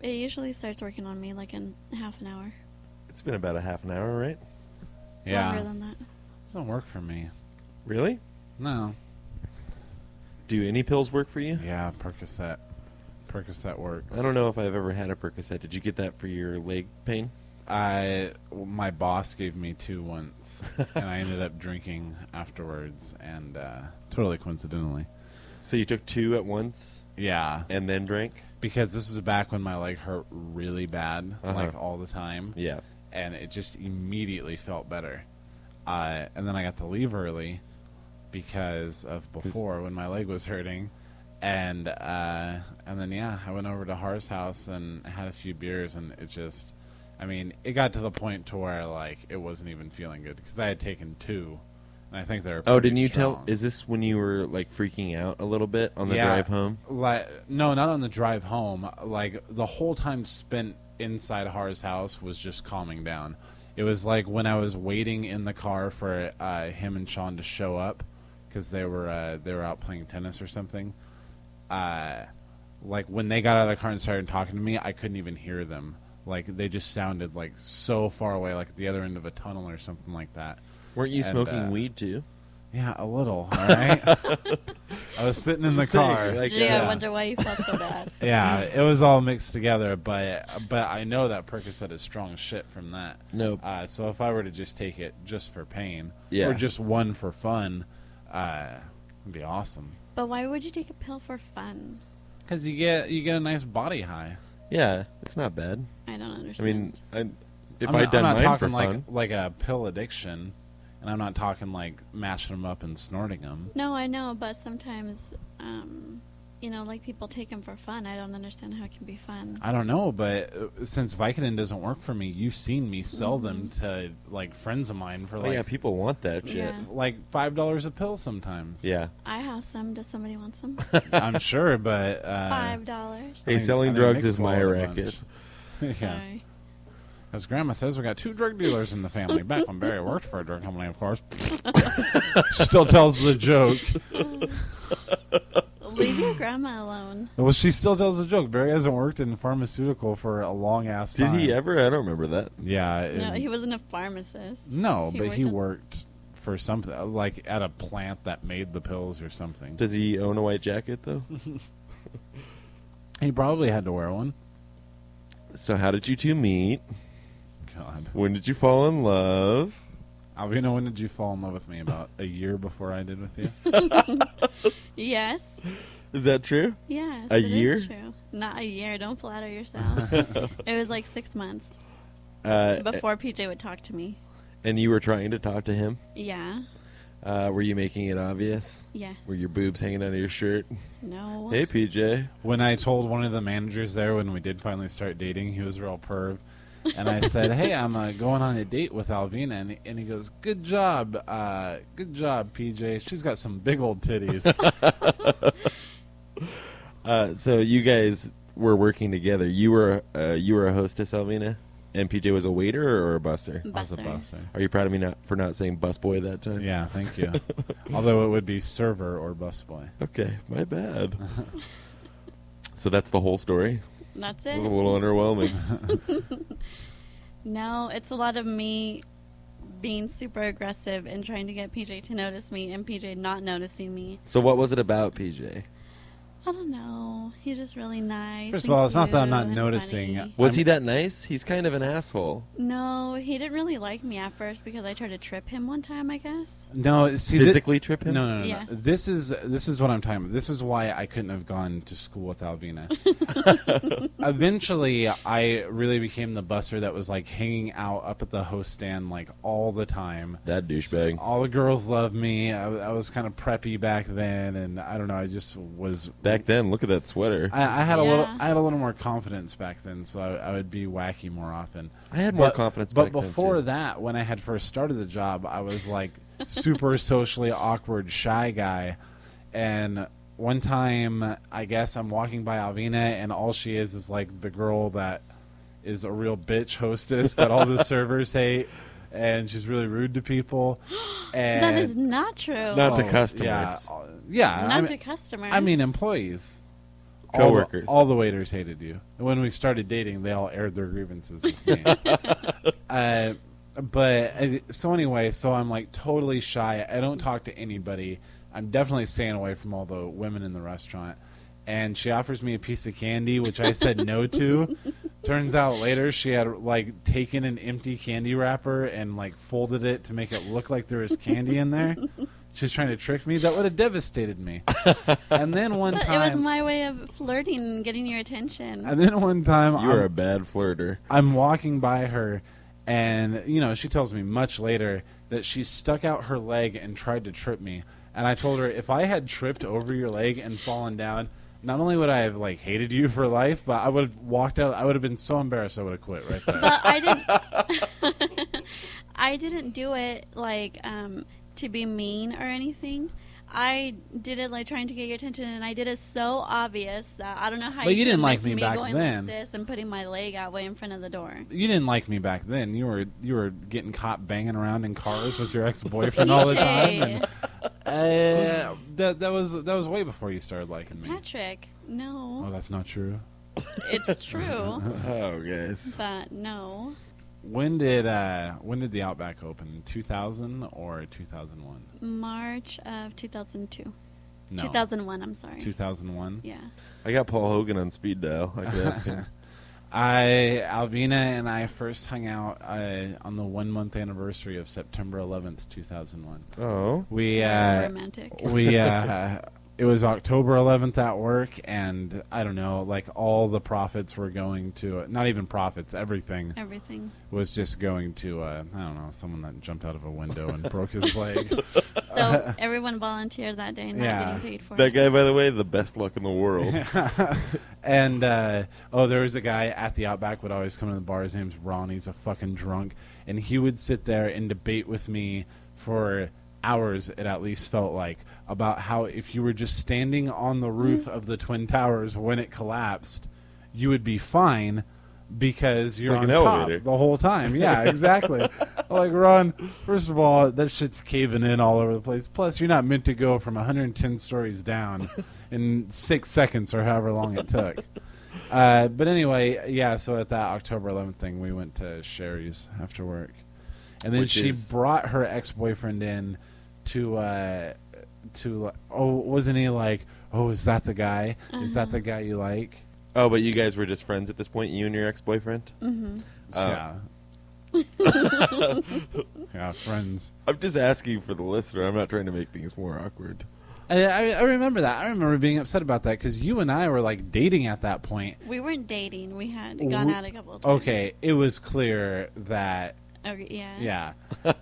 It usually starts working on me like in half an hour. It's been about a half an hour, right? Yeah. Longer than that. Doesn't work for me. Really? No. Do any pills work for you? Yeah, Percocet. Percocet works. I don't know if I've ever had a Percocet. Did you get that for your leg pain? My boss gave me 2 once, and I ended up drinking afterwards, and totally coincidentally. So you took 2 at once Yeah, and then drank? because this is back when my leg hurt really bad, Uh-huh. like all the time, Yeah. and it just immediately felt better. And then I got to leave early because of before when my leg was hurting, and then yeah, I went over to Har's house and had a few beers, and it just, I mean, it got to the point to where like it wasn't even feeling good because I had taken 2, and I think they were. Oh, pretty didn't you strong. tell? Is this when you were like freaking out a little bit on the Yeah. drive home? No, not on the drive home. Like the whole time spent inside Har's house was just calming down. It was like when I was waiting in the car for him and Sean to show up because they were out playing tennis or something. Like when they got out of the car and started talking to me, I couldn't even hear them. Like they just sounded like so far away, like at the other end of a tunnel or something like that. Weren't you And, smoking weed too? Yeah, a little. All right. I was sitting in the Just saying, car. like, Gee, I yeah. wonder why you felt so bad. Yeah, it was all mixed together, but I know that Percocet is strong shit from that. Nope. So if I were to just take it just for pain, Yeah. or just one for fun, it'd be awesome. But why would you take a pill for fun? Because you get a nice body high. Yeah, it's not bad. I don't I understand. mean, if I'm I'd not, done I'm not mine talking for like fun, like a pill addiction. And I'm not talking like mashing them up and snorting them. No, I know, but sometimes, like people take them for fun. I don't understand how it can be fun. I don't know, but since Vicodin doesn't work for me, you've seen me sell them to like friends of mine for Oh, yeah, people want that shit. Yeah. like $5 a pill sometimes. Yeah. I have some. Does somebody want some? I'm sure, but $5. Hey, I selling think drugs Nick is my swallowed a racket. bunch. Yeah. Sorry. As Grandma says, we got 2 drug dealers in the family. Back when Barry worked for a drug company, of course. Still tells the joke. Leave your grandma alone. Well, she still tells the joke. Barry hasn't worked in pharmaceutical for a long ass Did time. he ever? I don't remember that. Yeah. No, he wasn't a pharmacist. No, but he in- worked for something, like at a plant that made the pills or something. Does he own a white jacket, though? He probably had to wear one. So how did you two meet? God. When did you fall in love? Alvina, when did you fall in love with me? About a year before I did with you? Yes. Is that true? Yes. A it is year? true. Not a year. Don't flatter yourself. It was like 6 months before PJ would talk to me. And you were trying to talk to him? Yeah. Were you making it obvious? Yes. Were your boobs hanging out of your shirt? No. Hey, PJ. When I told one of the managers there when we did finally start dating, he was real perv. And I said, hey, I'm going on a date with Alvina. And he goes, good job, PJ. She's got some big old titties. So you guys were working together. You were a hostess, Alvina? And PJ was a waiter or a busser? I was a Busser. busser. Are you proud of me for not saying busboy that time? Yeah, thank you. Although it would be server or busboy. Okay, my bad. So that's the whole story? That's It was a it. little underwhelming. No, it's a lot of me being super aggressive and trying to get PJ to notice me and PJ not noticing me. So what was it about, PJ? I don't know. He's just really nice. First and of all, it's not that I'm cute not and noticing. funny. Was he that nice? He's kind of an asshole. No, he didn't really like me at first because I tried to trip him one time, I guess. No, see, Physically trip him? No. Yes. This is what I'm talking about. This is why I couldn't have gone to school with Alvina. Eventually, I really became the busser that was like hanging out up at the host stand like all the time. That douchebag. All the girls loved me. I was kind of preppy back then, and I don't know. I just was Back then, look at that sweater. I had Yeah. a little more confidence back then, so I would be wacky more often. I had more confidence But back then, before too. that, when I had first started the job, I was like super socially awkward, shy guy. And one time, I guess I'm walking by Alvina, and all she is like the girl that is a real bitch hostess that all the servers hate, and she's really rude to people. And That is not true. Not to Oh, customers. Yeah. Not I mean, to customers. I mean employees. Coworkers. All the waiters hated you. When we started dating, they all aired their grievances with me. So anyway, so I'm like totally shy. I don't talk to anybody. I'm definitely staying away from all the women in the restaurant. And she offers me a piece of candy, which I said no to. Turns out later she had like taken an empty candy wrapper and like folded it to make it look like there was candy in there. She was trying to trick me. That would have devastated me. And then one But time, it was my way of flirting and getting your attention. and then one time, You were a bad flirter. I'm walking by her, and she tells me much later that she stuck out her leg and tried to trip me. And I told her, if I had tripped over your leg and fallen down, not only would I have like hated you for life, but I would have walked out. I would have been so embarrassed. I would have quit right there. But I didn't. I didn't do it like to be mean or anything. I did it like trying to get your attention, and I did it so obvious that I don't know how. But you could didn't like miss me back going then. like this and putting my leg out way in front of the door. You didn't like me back then. You were getting caught banging around in cars with your ex-boyfriend all the time. And, that was way before you started liking me. Patrick, no, Oh, that's not true. it's true, Oh, guys. but no. When did the Outback open? 2000 or 2001? March of 2002. No. 2001, I'm sorry. 2001. Yeah. I got Paul Hogan on speed dial. I could ask him. Alvina and I first hung out on the 1 month anniversary of September 11th, 2001. Oh. We Very romantic. it was October 11th at work, and I don't know, like all the profits were going to, not even profits, everything was just going to, I don't know, someone that jumped out of a window and broke his leg. So everyone volunteered that day, not getting paid for it. That guy, by the way, the best luck in the world. And, there was a guy at the Outback would always come to the bar. His name's Ron. He's a fucking drunk. And he would sit there and debate with me for hours, it at least felt like, about how if you were just standing on the roof of the Twin Towers when it collapsed, you would be fine because you're like on an top elevator the whole time. Yeah, exactly. Like, Ron, first of all, that shit's caving in all over the place. Plus, you're not meant to go from 110 stories down in 6 seconds or however long it took. But anyway, yeah, so at that October 11th thing, we went to Sherry's after work. And then she brought her ex-boyfriend in to wasn't he like, oh, is that the guy? Is that the guy you like? Oh, but you guys were just friends at this point, you and your ex-boyfriend? Mm-hmm. Yeah. Yeah, friends. I'm just asking for the listener. I'm not trying to make things more awkward. I remember that. I remember being upset about that because you and I were like dating at that point. We weren't dating. We had gone out a couple of times. Okay, it was clear that. Okay, yes. Yeah.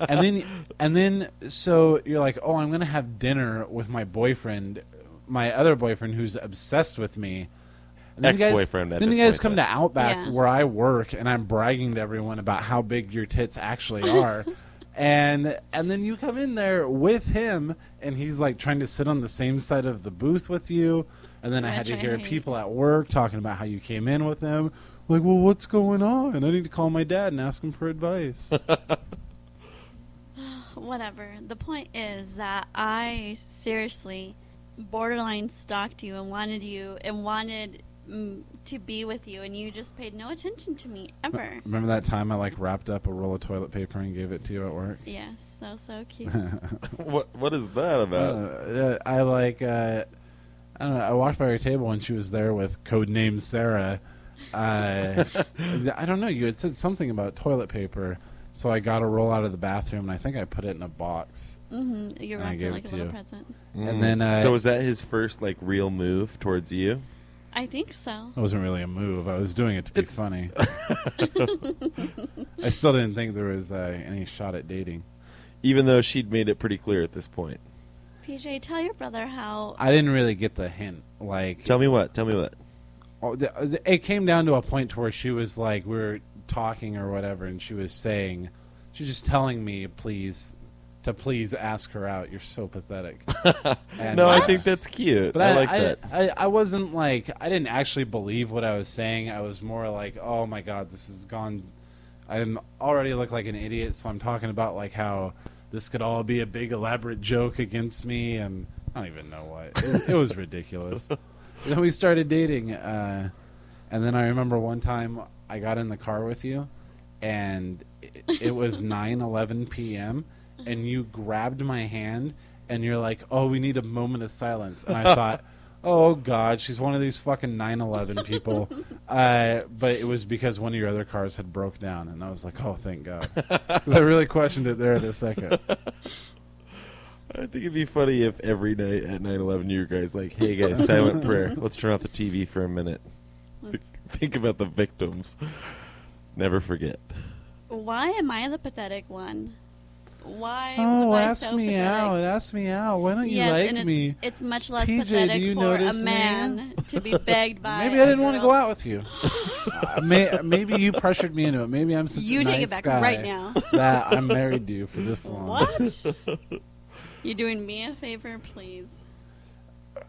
and then so you're like, oh, I'm gonna have dinner with my boyfriend, my other boyfriend who's obsessed with me. Ex-boyfriend. Then you guys come to Outback where I work, and I'm bragging to everyone about how big your tits actually are. And then you come in there with him, and he's like trying to sit on the same side of the booth with you. And then I had to hear people at work talking about how you came in with him. Like, well, what's going on? I need to call my dad and ask him for advice. Whatever. The point is that I seriously borderline stalked you and wanted to be with you, and you just paid no attention to me ever. Remember that time I like wrapped up a roll of toilet paper and gave it to you at work? Yes, that was so cute. What is that about? I don't know. I walked by her table and she was there with codename Sarah. I don't know. You had said something about toilet paper, so I got a roll out of the bathroom and I think I put it in a box. Mm-hmm. You wrapped it like a little present. And then, so was that his first like real move towards you? I think so. It wasn't really a move. I was doing it to be funny. I still didn't think there was any shot at dating. Even though she'd made it pretty clear at this point. PJ, tell your brother how... I didn't really get the hint. Like, Tell me what. It came down to a point to where she was like, we were talking or whatever, and she was just telling me, please ask her out. You're so pathetic. No, I think that's cute. But I like that. I wasn't like, I didn't actually believe what I was saying. I was more like, oh my God, this has gone. I'm already look like an idiot, so I'm talking about like how this could all be a big elaborate joke against me, and I don't even know what. It was ridiculous. And then we started dating, and then I remember one time I got in the car with you, and it was 9:11 p.m., and you grabbed my hand, and you're like, oh, we need a moment of silence. And I thought, oh, God, she's one of these fucking 9/11 people. But it was because one of your other cars had broke down, and I was like, oh, thank God. 'Cause I really questioned it there in a second. I think it'd be funny if every night at 9/11 you guys like, hey, guys, silent prayer. Let's turn off the TV for a minute. Think about the victims. Never forget. Why am I the pathetic one? Why Oh, was I ask so me pathetic? out. Ask me out. Why don't you Yes, like and me? it's much less PJ, do pathetic you for a notice me? man to be begged by Maybe I didn't a want to girl. go out with you. Maybe you pressured me into it. Maybe I'm such You a take nice it back guy right now. that I'm married to you for this long. What? You doing me a favor, please?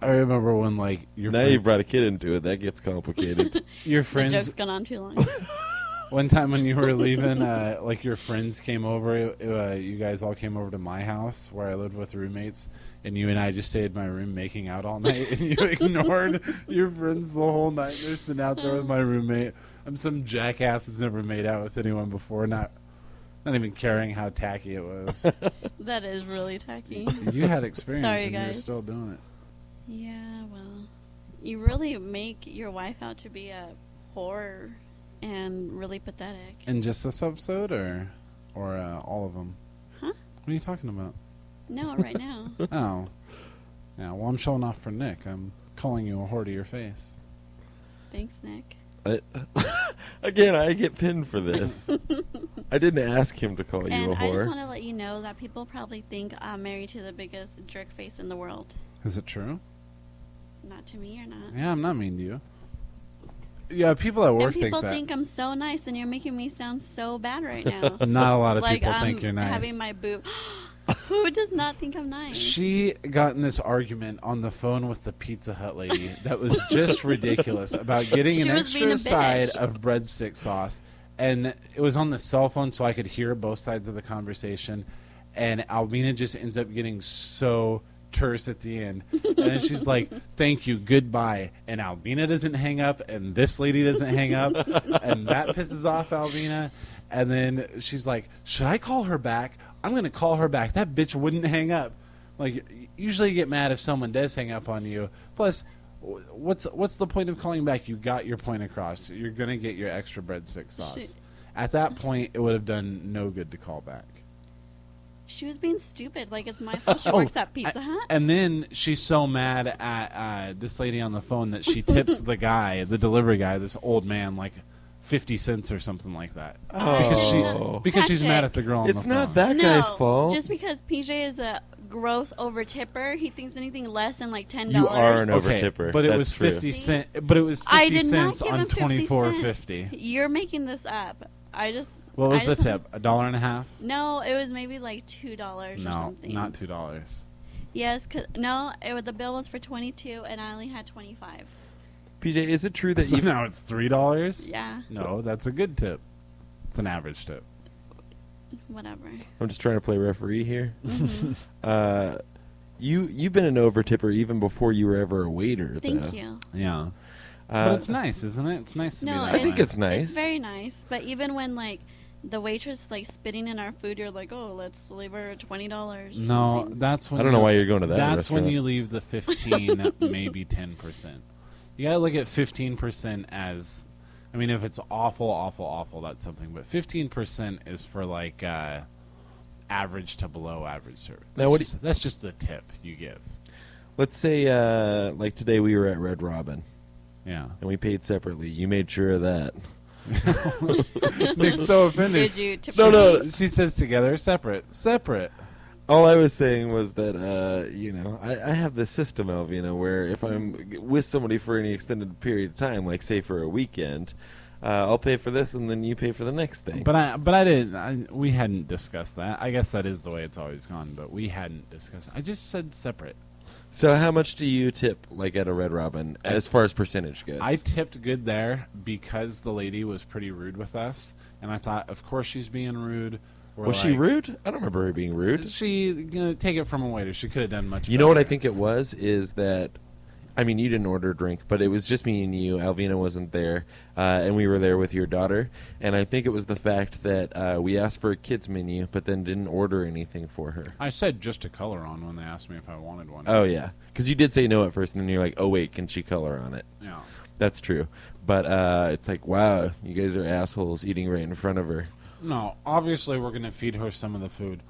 I remember when like your Now you've brought a kid into it. That gets complicated. your The friends. joke's gone on too long. One time when you were leaving, like your friends came over. You guys all came over to my house where I lived with roommates, and you and I just stayed in my room making out all night. And you ignored your friends the whole night. They're sitting out there with my roommate. I'm some jackass who's never made out with anyone before, not even caring how tacky it was. That is really tacky. You had experience, Sorry, and you're guys. still doing it. Yeah, well, you really make your wife out to be a whore and really pathetic. In just this episode, or all of them? Huh? What are you talking about? No, right now. Oh, Yeah, well, I'm showing off for Nick. I'm calling you a whore to your face. Thanks, Nick. Again, I get pinned for this. I didn't ask him to call you And a I just whore. want to let you know that people probably think I'm married to the biggest jerk face in the world. Is it true? Not to me or not. Yeah, I'm not mean to you. Yeah, people at work And people think that. think I'm so nice, and you're making me sound so bad right now. Not a lot of like people I'm think you're nice. having my boob. Who does not think I'm nice? She got in this argument on the phone with the Pizza Hut lady that was just ridiculous about getting She an was being extra a side bitch. of breadstick sauce. And it was on the cell phone, so I could hear both sides of the conversation. And Albina just ends up getting so terse at the end. And then she's like, thank you, goodbye. And Albina doesn't hang up, and this lady doesn't hang up. And that pisses off Albina. And then she's like, should I call her back? I'm going to call her back. That bitch wouldn't hang up. Like, usually you get mad if someone does hang up on you. Plus, what's the point of calling back? You got your point across. You're going to get your extra breadstick sauce. At that point, it would have done no good to call back. She was being stupid. Like, it's my fault she works at Pizza Hut. And then she's so mad at this lady on the phone that she tips the guy, the delivery guy, this old man, like 50 cents or something like that. Because she's mad at the girl on the phone. It's not that No, guy's fault. just because PJ is a gross over tipper, he thinks anything less than like $10. You are an Okay, overtipper. but it That's was true. 50 cents. But it was 50 I did cents not give on him 50 $24.50. You're making this up. What was I the just tip? $1.50? No, it was maybe like $2 or No, something. not $2. Yes, the bill was for 22, and I only had 25. PJ, is it true that So you now it's $3? Yeah, No, that's a good tip. It's an average tip. whatever. I'm just trying to play referee here. Mhm. You've been an over tipper even before you were ever a waiter. Thank though. you. Yeah. But it's nice, isn't it? It's nice to be No, that I think way. it's nice. It's very nice, but even when like the waitress like spitting in our food, you're like, oh, let's leave her $20. Or No, something. that's when I don't know why you're going to that That's when restaurant. you leave the 15, maybe 10%. You gotta look at 15% as, I mean, if it's awful, that's something. But 15% is for like average to below average service. Now, That's just the tip you give. Let's say, like today we were at Red Robin Yeah. and we paid separately. You made sure of that. Nick's so offended. Did you tip No, me? She says together, separate. All I was saying was that, I have this system, Alvina, where if I'm with somebody for any extended period of time, like say for a weekend, I'll pay for this and then you pay for the next thing. But I didn't. We hadn't discussed that. I guess that is the way it's always gone. But we hadn't discussed it. I just said separate. So how much do you tip, like at a Red Robin, as far as percentage goes? I tipped good there because the lady was pretty rude with us, and I thought, of course she's being rude. Was she rude? I don't remember her being rude. She take it from a waiter. She could have done much. You know what I better. think it was? Is that, I mean, you didn't order a drink, but it was just me and you. Alvina wasn't there, and we were there with your daughter. And I think it was the fact that we asked for a kids menu, but then didn't order anything for her. I said just a color on when they asked me if I wanted one. Oh, yeah. Because you did say no at first, and then you're like, oh, wait, can she color on it? Yeah. That's true. But it's like, wow, you guys are assholes eating right in front of her. No, obviously we're going to feed her some of the food.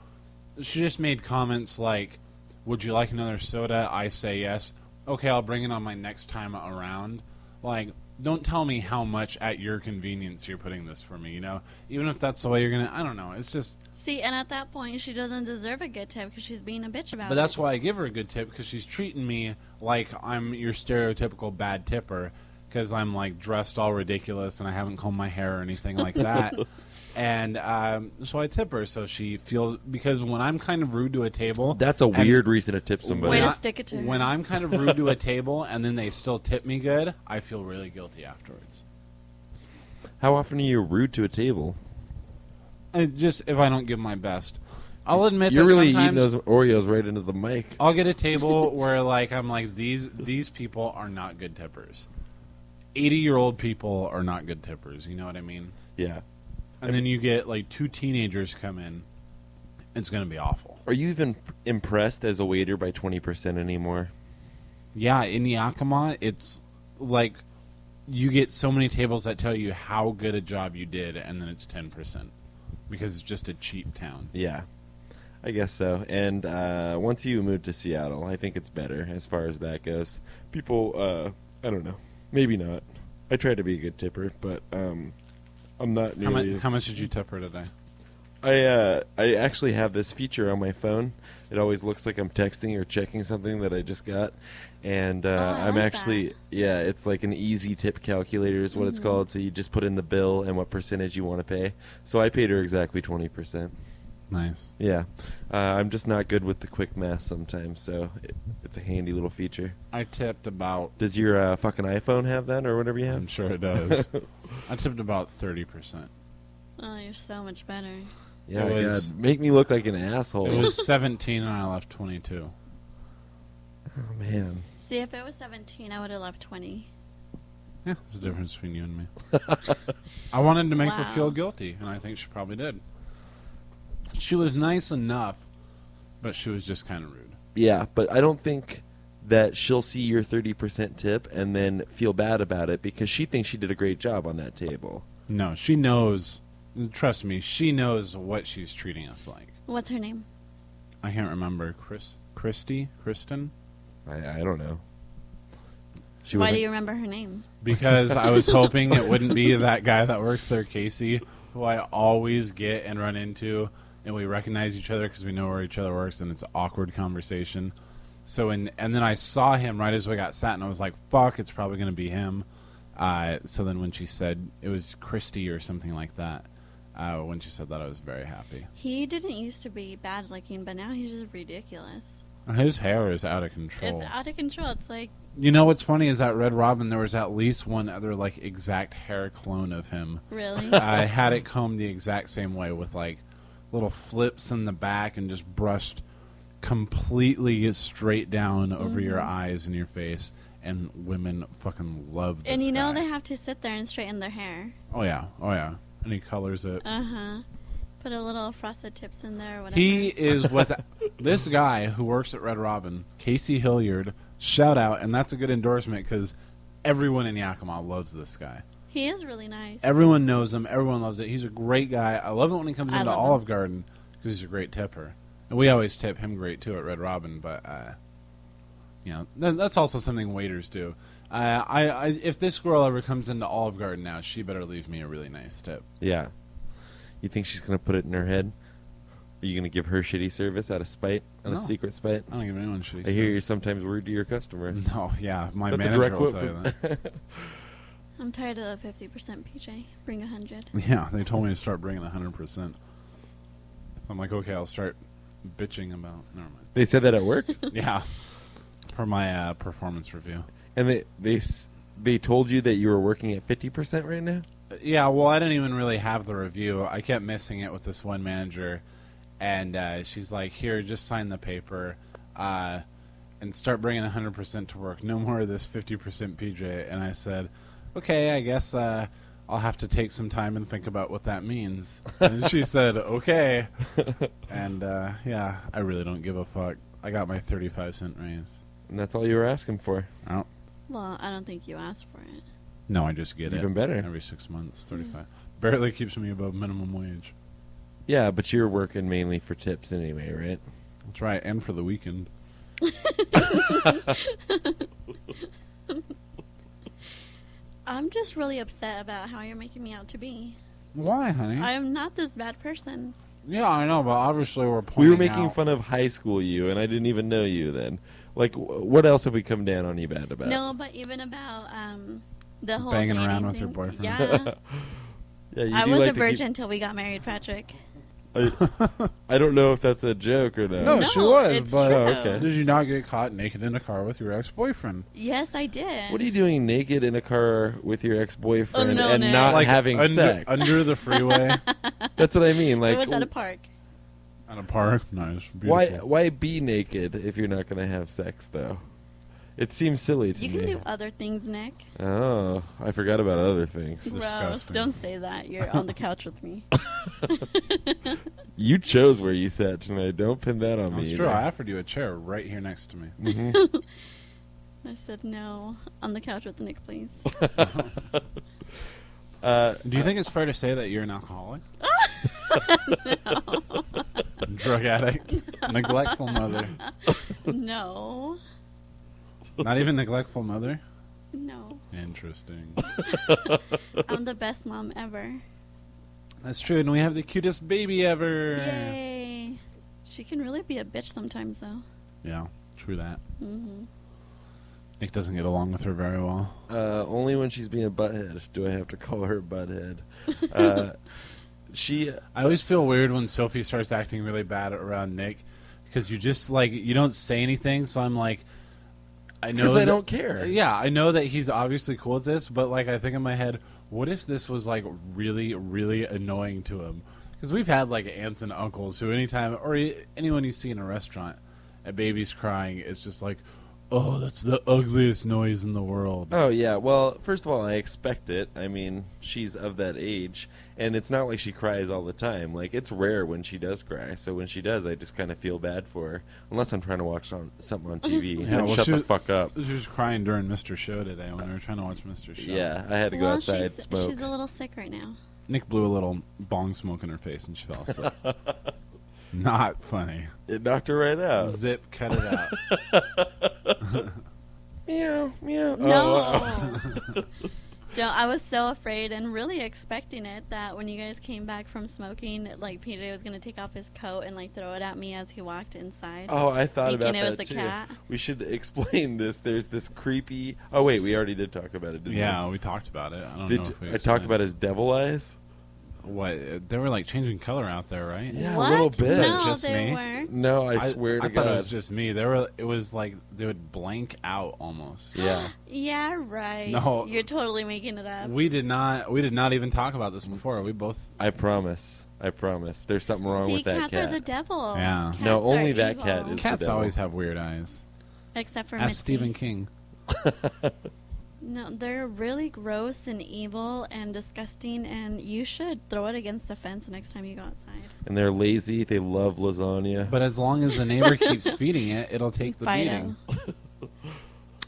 She just made comments like, would you like another soda? I say yes. Okay, I'll bring it on my next time around. Like, don't tell me how much at your convenience you're putting this for me, you know? Even if that's the way you're going to, I don't know. It's just... See, and at that point, she doesn't deserve a good tip because she's being a bitch about it. But that's why I give her a good tip, because she's treating me like I'm your stereotypical bad tipper, because I'm, like, dressed all ridiculous and I haven't combed my hair or anything like that. And so I tip her, so she feels... Because when I'm kind of rude to a table... That's a weird reason to tip somebody. Way to When I- stick it to her. When I'm kind of rude to a table and then they still tip me good, I feel really guilty afterwards. How often are you rude to a table? Just if I don't give my best. I'll admit You're that really eating sometimes those Oreos right into the mic. I'll get a table where like I'm like these people are not good tippers. 80-year-old people are not good tippers, you know what I mean? Yeah. And then you get like two teenagers come in. It's going to be awful. Are you even impressed as a waiter by 20% anymore? Yeah, in Yakima, it's like you get so many tables that tell you how good a job you did, and then it's 10% because it's just a cheap town. Yeah. I guess so. And once you move to Seattle, I think it's better as far as that goes. People, I don't know, maybe not. I try to be a good tipper, but I'm not nearly. How much did you tip her today? I actually have this feature on my phone. It always looks like I'm texting or checking something that I just got, and I'm like actually that. it's like an easy tip calculator is what it's called. So you just put in the bill and what percentage you want to pay. So I paid her exactly 20%. Nice. Yeah, I'm just not good with the quick math sometimes, so it's a handy little feature. I tipped about. Does your fucking iPhone have that or whatever you have? I'm sure it does. I tipped about 30%. Oh, you're so much better. Yeah, It was- God, make me look like an asshole. It was 17 and I left 22. Oh man. See, if it was 17, I would have left 20. Yeah, there's a difference between you and me. I wanted to make her Wow. feel guilty, and I think she probably did. She was nice enough, but she was just kind of rude. Yeah, but I don't think that she'll see your 30% tip and then feel bad about it because she thinks she did a great job on that table. No, she knows. Trust me, she knows what she's treating us like. What's her name? I can't remember. Kristen? I don't know. She Why wasn't- do you remember her name? Because I was hoping it wouldn't be that guy that works there, Casey, who I always get and run into, and we recognize each other because we know where each other works, and it's an awkward conversation. So, and then I saw him right as we got sat, and I was like, fuck, it's probably going to be him. So then when she said, it was Christy or something like that, when she said that, I was very happy. He didn't used to be bad looking, but now he's just ridiculous. His hair is out of control. It's out of control. It's like, You know what's funny is at Red Robin, there was at least one other, like, exact hair clone of him. really? I had it combed the exact same way with, like, little flips in the back and just brushed completely straight down over your eyes and your face. And women fucking love this And you know guy. they have to sit there and straighten their hair. Oh, yeah. Oh, yeah. And he colors it. Uh-huh. Put a little frosted tips in there or whatever. He is with this guy who works at Red Robin, Casey Hilliard. Shout out, and that's a good endorsement because everyone in Yakima loves this guy. He is really nice. Everyone knows him. Everyone loves it. He's a great guy. I love it when he comes I into love Olive him. Garden because he's a great tipper. And we always tip him great too at Red Robin. But you know, that's also something waiters do. If this girl ever comes into Olive Garden now, she better leave me a really nice tip. Yeah. You think she's going to put it in her head? Are you going to give her shitty service out of spite? Out of No. secret spite? I don't give anyone shitty I hear you're service. sometimes rude to your customers. No, yeah, my That's a manager direct will quote tell you from- that. I'm tired of 50% PJ. Bring 100. Yeah, they told me to start bringing 100%. So I'm like, okay, I'll start bitching about. Never mind. They said that at work? Yeah, for my performance review. And they told you that you were working at 50% right now? Yeah, well, I didn't even really have the review. I kept missing it with this one manager, and she's like, here, just sign the paper and start bringing 100% to work. No more of this 50% PJ. And I said, okay, I guess I'll have to take some time and think about what that means. And she said, okay. And, yeah, I really don't give a fuck. I got my 35-cent raise. And that's all you were asking for. Oh, Well, I don't think you asked for it. no, I just get it. Even better. Every 6 months, 35. Barely keeps me above minimum wage. Yeah, but you're working mainly for tips anyway, right? That's right, and for the weekend. I'm just really upset about how you're making me out to be. Why, honey? I am not this bad person. Yeah, I know, but obviously we're pointing We were making out- fun of high school you, and I didn't even know you then. Like, what else have we come down on you bad about? No, but even about the whole Banging dating around with thing. your boyfriend. Yeah. Yeah, you I do was like a to virgin until we got married, Patrick. I don't know if that's a joke or not. No, No, she was, it's but true. Oh, okay. did you not get caught naked in a car with your ex-boyfriend? Yes, I did. What are you doing naked in a car with your ex-boyfriend Oh, no, and Nick. not Like having sex? under the freeway That's what I mean. Like, it was at a park. at a park. Nice, beautiful. why be naked if you're not going to have sex, though? It seems silly to You me. can do other things, Nick. Oh, I forgot about other things. Gross. disgusting. Don't say that. You're on the couch with me. You chose where you sat tonight. Don't pin that on That's me. true. I either. offered you a chair right here next to me. Mhm. I said no. On the couch with Nick, please. Do you think it's fair to say that you're an alcoholic? Drug addict. Neglectful mother. No. Not even neglectful mother? No. Interesting. I'm the best mom ever. That's true, and we have the cutest baby ever. Yay. She can really be a bitch sometimes, though. Yeah, true that. Mm-hmm. Nick doesn't get along with her very well. Only when she's being a butthead do I have to call her butthead. I always feel weird when Sophie starts acting really bad around Nick, because you just, like, you don't say anything, so I'm like, I know because I don't care. Yeah, I know that he's obviously cool with this, but, like, I think in my head, what if this was, like, really, really annoying to him? Because we've had, like, aunts and uncles who anytime, or anyone you see in a restaurant, a baby's crying, it's just like, oh, that's the ugliest noise in the world. Oh, yeah. Well, first of all, I expect it. I mean, she's of that age, and it's not like she cries all the time. Like, it's rare when she does cry, so when she does, I just kind of feel bad for her, unless I'm trying to watch something on TV. Yeah, And well, shut the fuck up. She was crying during Mr. Show today when we were trying to watch Mr. Show. Yeah, I had to go outside and smoke. She's a little sick right now. Nick blew a little bong smoke in her face and she fell asleep. Not funny. It knocked her right out. Zip, cut it out. Meow, meow. No. I was so afraid and really expecting it that when you guys came back from smoking, like PJ was going to take off his coat and like throw it at me as he walked inside. Oh, I thought about thinking it that was a too. cat. We should explain this. There's this creepy. Oh wait, we already did talk about it. Didn't Yeah, we talked about it. I don't know Did if we I talk about his devil eyes? What? They were like changing color out there, right? Yeah, What? a little bit. No, Just they me? weren't. No, I swear to I God. thought it was just me. It was like they would blank out almost. Yeah. Yeah, right. No. You're totally making it up. We did not even talk about this before. We both. I promise. There's something wrong See, with that cats cat. are the devil. Yeah. Cats No, only are that evil. cat is- the Cats devil. always have weird eyes. Except for Ask Mitzi. Stephen King. No, they're really gross and evil and disgusting, and you should throw it against the fence next time you go outside. And they're lazy. They love lasagna. But as long as the neighbor keeps feeding it, it'll take the Fido. beating.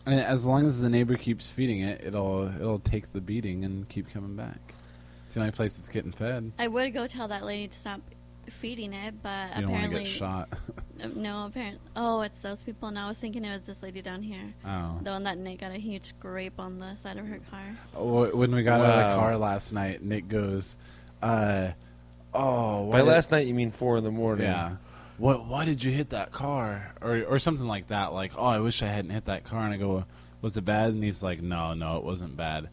And as long as the neighbor keeps feeding it, it'll take the beating and keep coming back. It's the only place it's getting fed. I would go tell that lady to stop feeding it, but You don't want to apparently get shot. No, apparently. Oh, it's those people. And I was thinking it was this lady down here, Oh. the one that Nick got a huge scrape on the side of her car. When we got out of the Wow. car last night, Nick goes, By last night, you mean 4 in the morning? Yeah. Why did you hit that car? Or something like that. Like, oh, I wish I hadn't hit that car. And I go, was it bad? And he's like, no, it wasn't bad.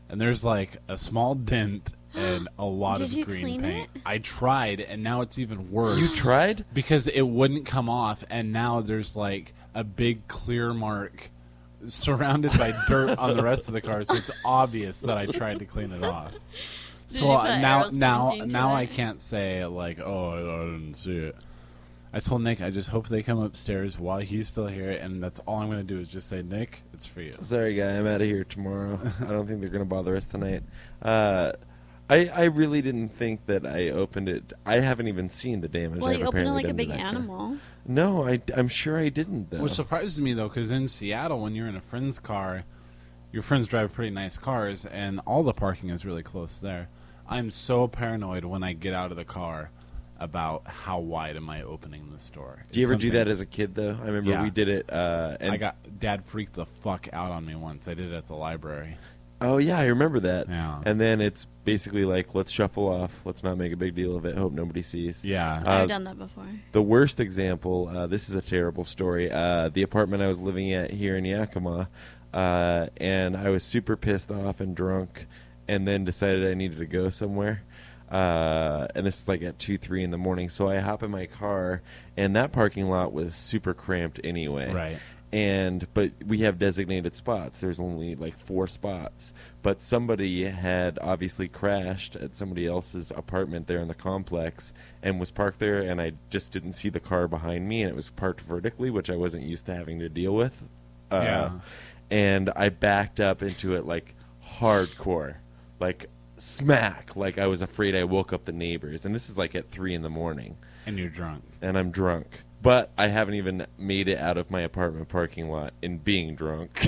And there's like a small dent and a lot Did of you green clean paint. it? I tried, and now it's even worse. You tried? Because it wouldn't come off, and now there's like a big clear mark surrounded by dirt on the rest of the car, so it's obvious that I tried to clean it off. Did So you put arrows now pointing to I it? can't say like, oh, I didn't see it. I told Nick I just hope they come upstairs while he's still here, and that's all I'm going to do is just say, Nick, it's for you. Sorry, guy. I'm out of here tomorrow. I don't think they're going to bother us tonight. I really didn't think that I opened it. I haven't even seen the damage. Well, I've you opened it apparently like a done to big that car. animal. No, I'm sure I didn't, though. Which surprises me, though, because in Seattle, when you're in a friend's car, your friends drive pretty nice cars, and all the parking is really close there. I'm so paranoid when I get out of the car about how wide am I opening this door. Do you It's ever do something- that as a kid, though? I remember Yeah. we did it. And Dad freaked the fuck out on me once. I did it at the library. Oh, yeah, I remember that. Yeah. And then it's basically like, let's shuffle off. Let's not make a big deal of it. Hope nobody sees. Yeah. I've done that before. The worst example, this is a terrible story. The apartment I was living at here in Yakima, and I was super pissed off and drunk, and then decided I needed to go somewhere. And this is like at 2, 3 in the morning. So I hop in my car, and that parking lot was super cramped anyway. Right. But we have designated spots. There's only like 4 spots. But somebody had obviously crashed at somebody else's apartment there in the complex and was parked there, and I just didn't see the car behind me, and it was parked vertically, which I wasn't used to having to deal with. Yeah. And I backed up into it like hardcore, like smack, like I was afraid I woke up the neighbors. And this is like at 3 in the morning, And you're drunk. and I'm drunk. But I haven't even made it out of my apartment parking lot in being drunk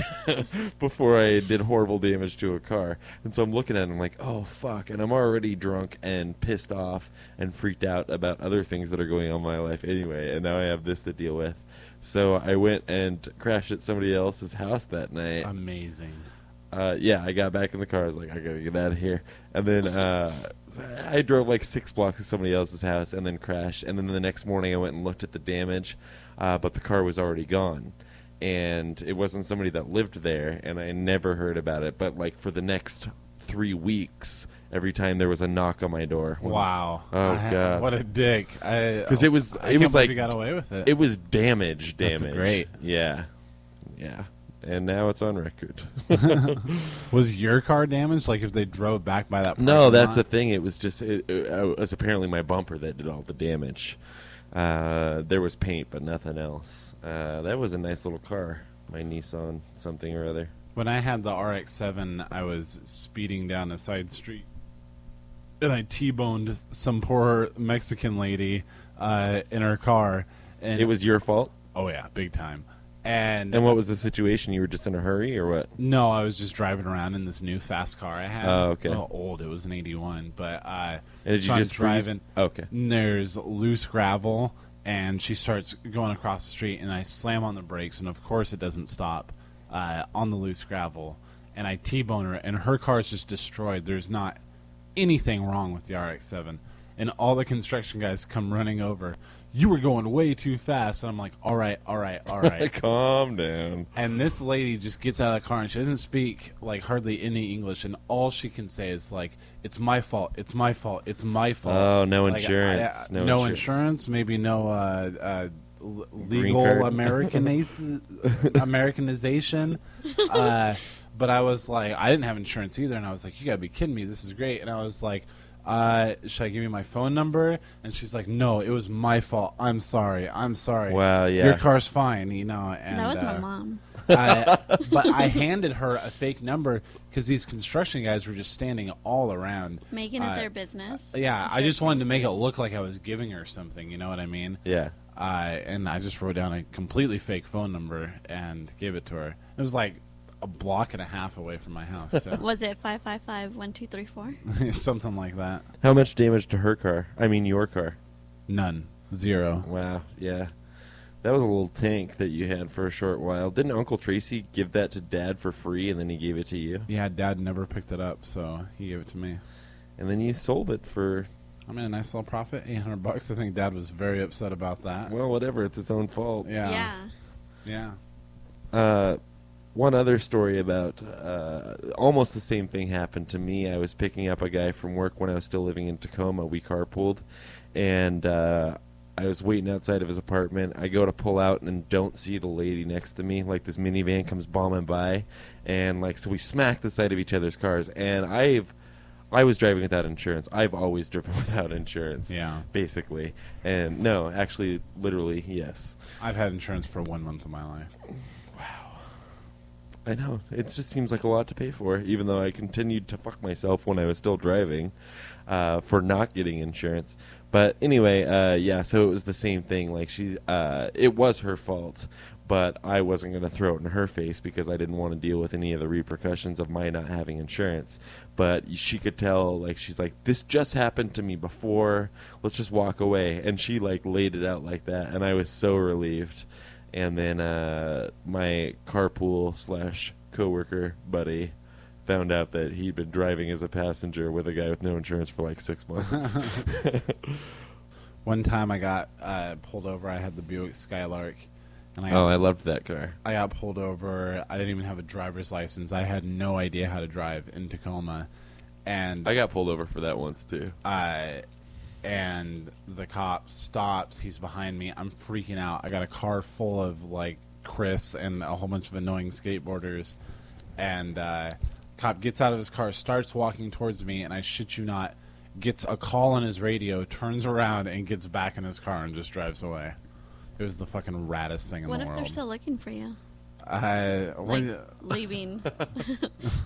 before I did horrible damage to a car. And so I'm looking at it and I'm like, oh, fuck. And I'm already drunk and pissed off and freaked out about other things that are going on in my life anyway. And now I have this to deal with. So I went and crashed at somebody else's house that night. Amazing. Yeah, I got back in the car. I was like, I gotta get out of here. And then I drove like 6 blocks to somebody else's house and then crashed. And then the next morning I went and looked at the damage, but the car was already gone. And it wasn't somebody that lived there, and I never heard about it. But like for the next 3 weeks, every time there was a knock on my door. Wow. Oh, God. What a dick. Because it was like like, you got away with it. it was damage. That's great. Yeah. And now it's on record. Was your car damaged? Like if they drove back by that? No, that's lot? the thing. It was just it was apparently my bumper that did all the damage. There was paint, but nothing else. That was a nice little car, my Nissan something or other. When I had the RX-7, I was speeding down a side street, and I T-boned some poor Mexican lady in her car. And It was your fault? Oh yeah, big time. And what was the situation? You were just in a hurry or what? No, I was just driving around in this new fast car I had. Oh, okay. Well, old. It was an 81. But Did so you I'm just driving. Okay. And there's loose gravel, and she starts going across the street, and I slam on the brakes, and of course it doesn't stop on the loose gravel. And I T-bone her, and her car is just destroyed. There's not anything wrong with the RX-7. And all the construction guys come running over. You were going way too fast. And I'm like, all right. Calm down. And this lady just gets out of the car, and she doesn't speak like hardly any English, and all she can say is like, "It's my fault. It's my fault. It's my fault." Oh, no Like, insurance. no insurance. Maybe no legal card. Americanization. But I was like, I didn't have insurance either, and I was like, you gotta be kidding me. This is great. And I was like, should I give you my phone number? And she's like, no, it was my fault. I'm sorry. Wow, yeah. Your car's fine, you know. And that was my mom. but I handed her a fake number because these construction guys were just standing all around. Making it their business. Yeah, I just wanted to make it look like I was giving her something, you know what I mean? Yeah. And I just wrote down a completely fake phone number and gave it to her. It was like a block and a half away from my house. So. Was it 555-1234? Something like that. How much damage to her car? I mean, your car? None. Zero. Wow, yeah. That was a little tank that you had for a short while. Didn't Uncle Tracy give that to Dad for free, and then he gave it to you? Yeah, Dad never picked it up, so he gave it to me. And then you sold it for... I mean, a nice little profit, $800. I think Dad was very upset about that. Well, whatever. It's its own fault. Yeah. One other story about almost the same thing happened to me. I was picking up a guy from work when I was still living in Tacoma. We carpooled, and I was waiting outside of his apartment. I go to pull out and don't see the lady next to me. Like, this minivan comes bombing by, and like, so we smack the side of each other's cars. And I was driving without insurance. I've always driven without insurance. Yeah. Basically. And no, actually, literally, yes. I've had insurance for 1 month of my life. I know. It just seems like a lot to pay for, even though I continued to fuck myself when I was still driving for not getting insurance. But anyway, yeah, so it was the same thing. Like, it was her fault, but I wasn't going to throw it in her face because I didn't want to deal with any of the repercussions of my not having insurance. But she could tell, like, she's like, this just happened to me before. Let's just walk away. And she, like, laid it out like that, and I was so relieved. And then my carpool / coworker buddy found out that he'd been driving as a passenger with a guy with no insurance for like 6 months. One time I got pulled over. I had the Buick Skylark. And I loved that car. I got pulled over. I didn't even have a driver's license. I had no idea how to drive in Tacoma. And I got pulled over for that once, too. And the cop stops. He's behind me. I'm freaking out. I got a car full of, like, Chris and a whole bunch of annoying skateboarders. And cop gets out of his car, starts walking towards me, and I shit you not, gets a call on his radio, turns around, and gets back in his car and just drives away. It was the fucking raddest thing in the world. What if they're still looking for you? Like leaving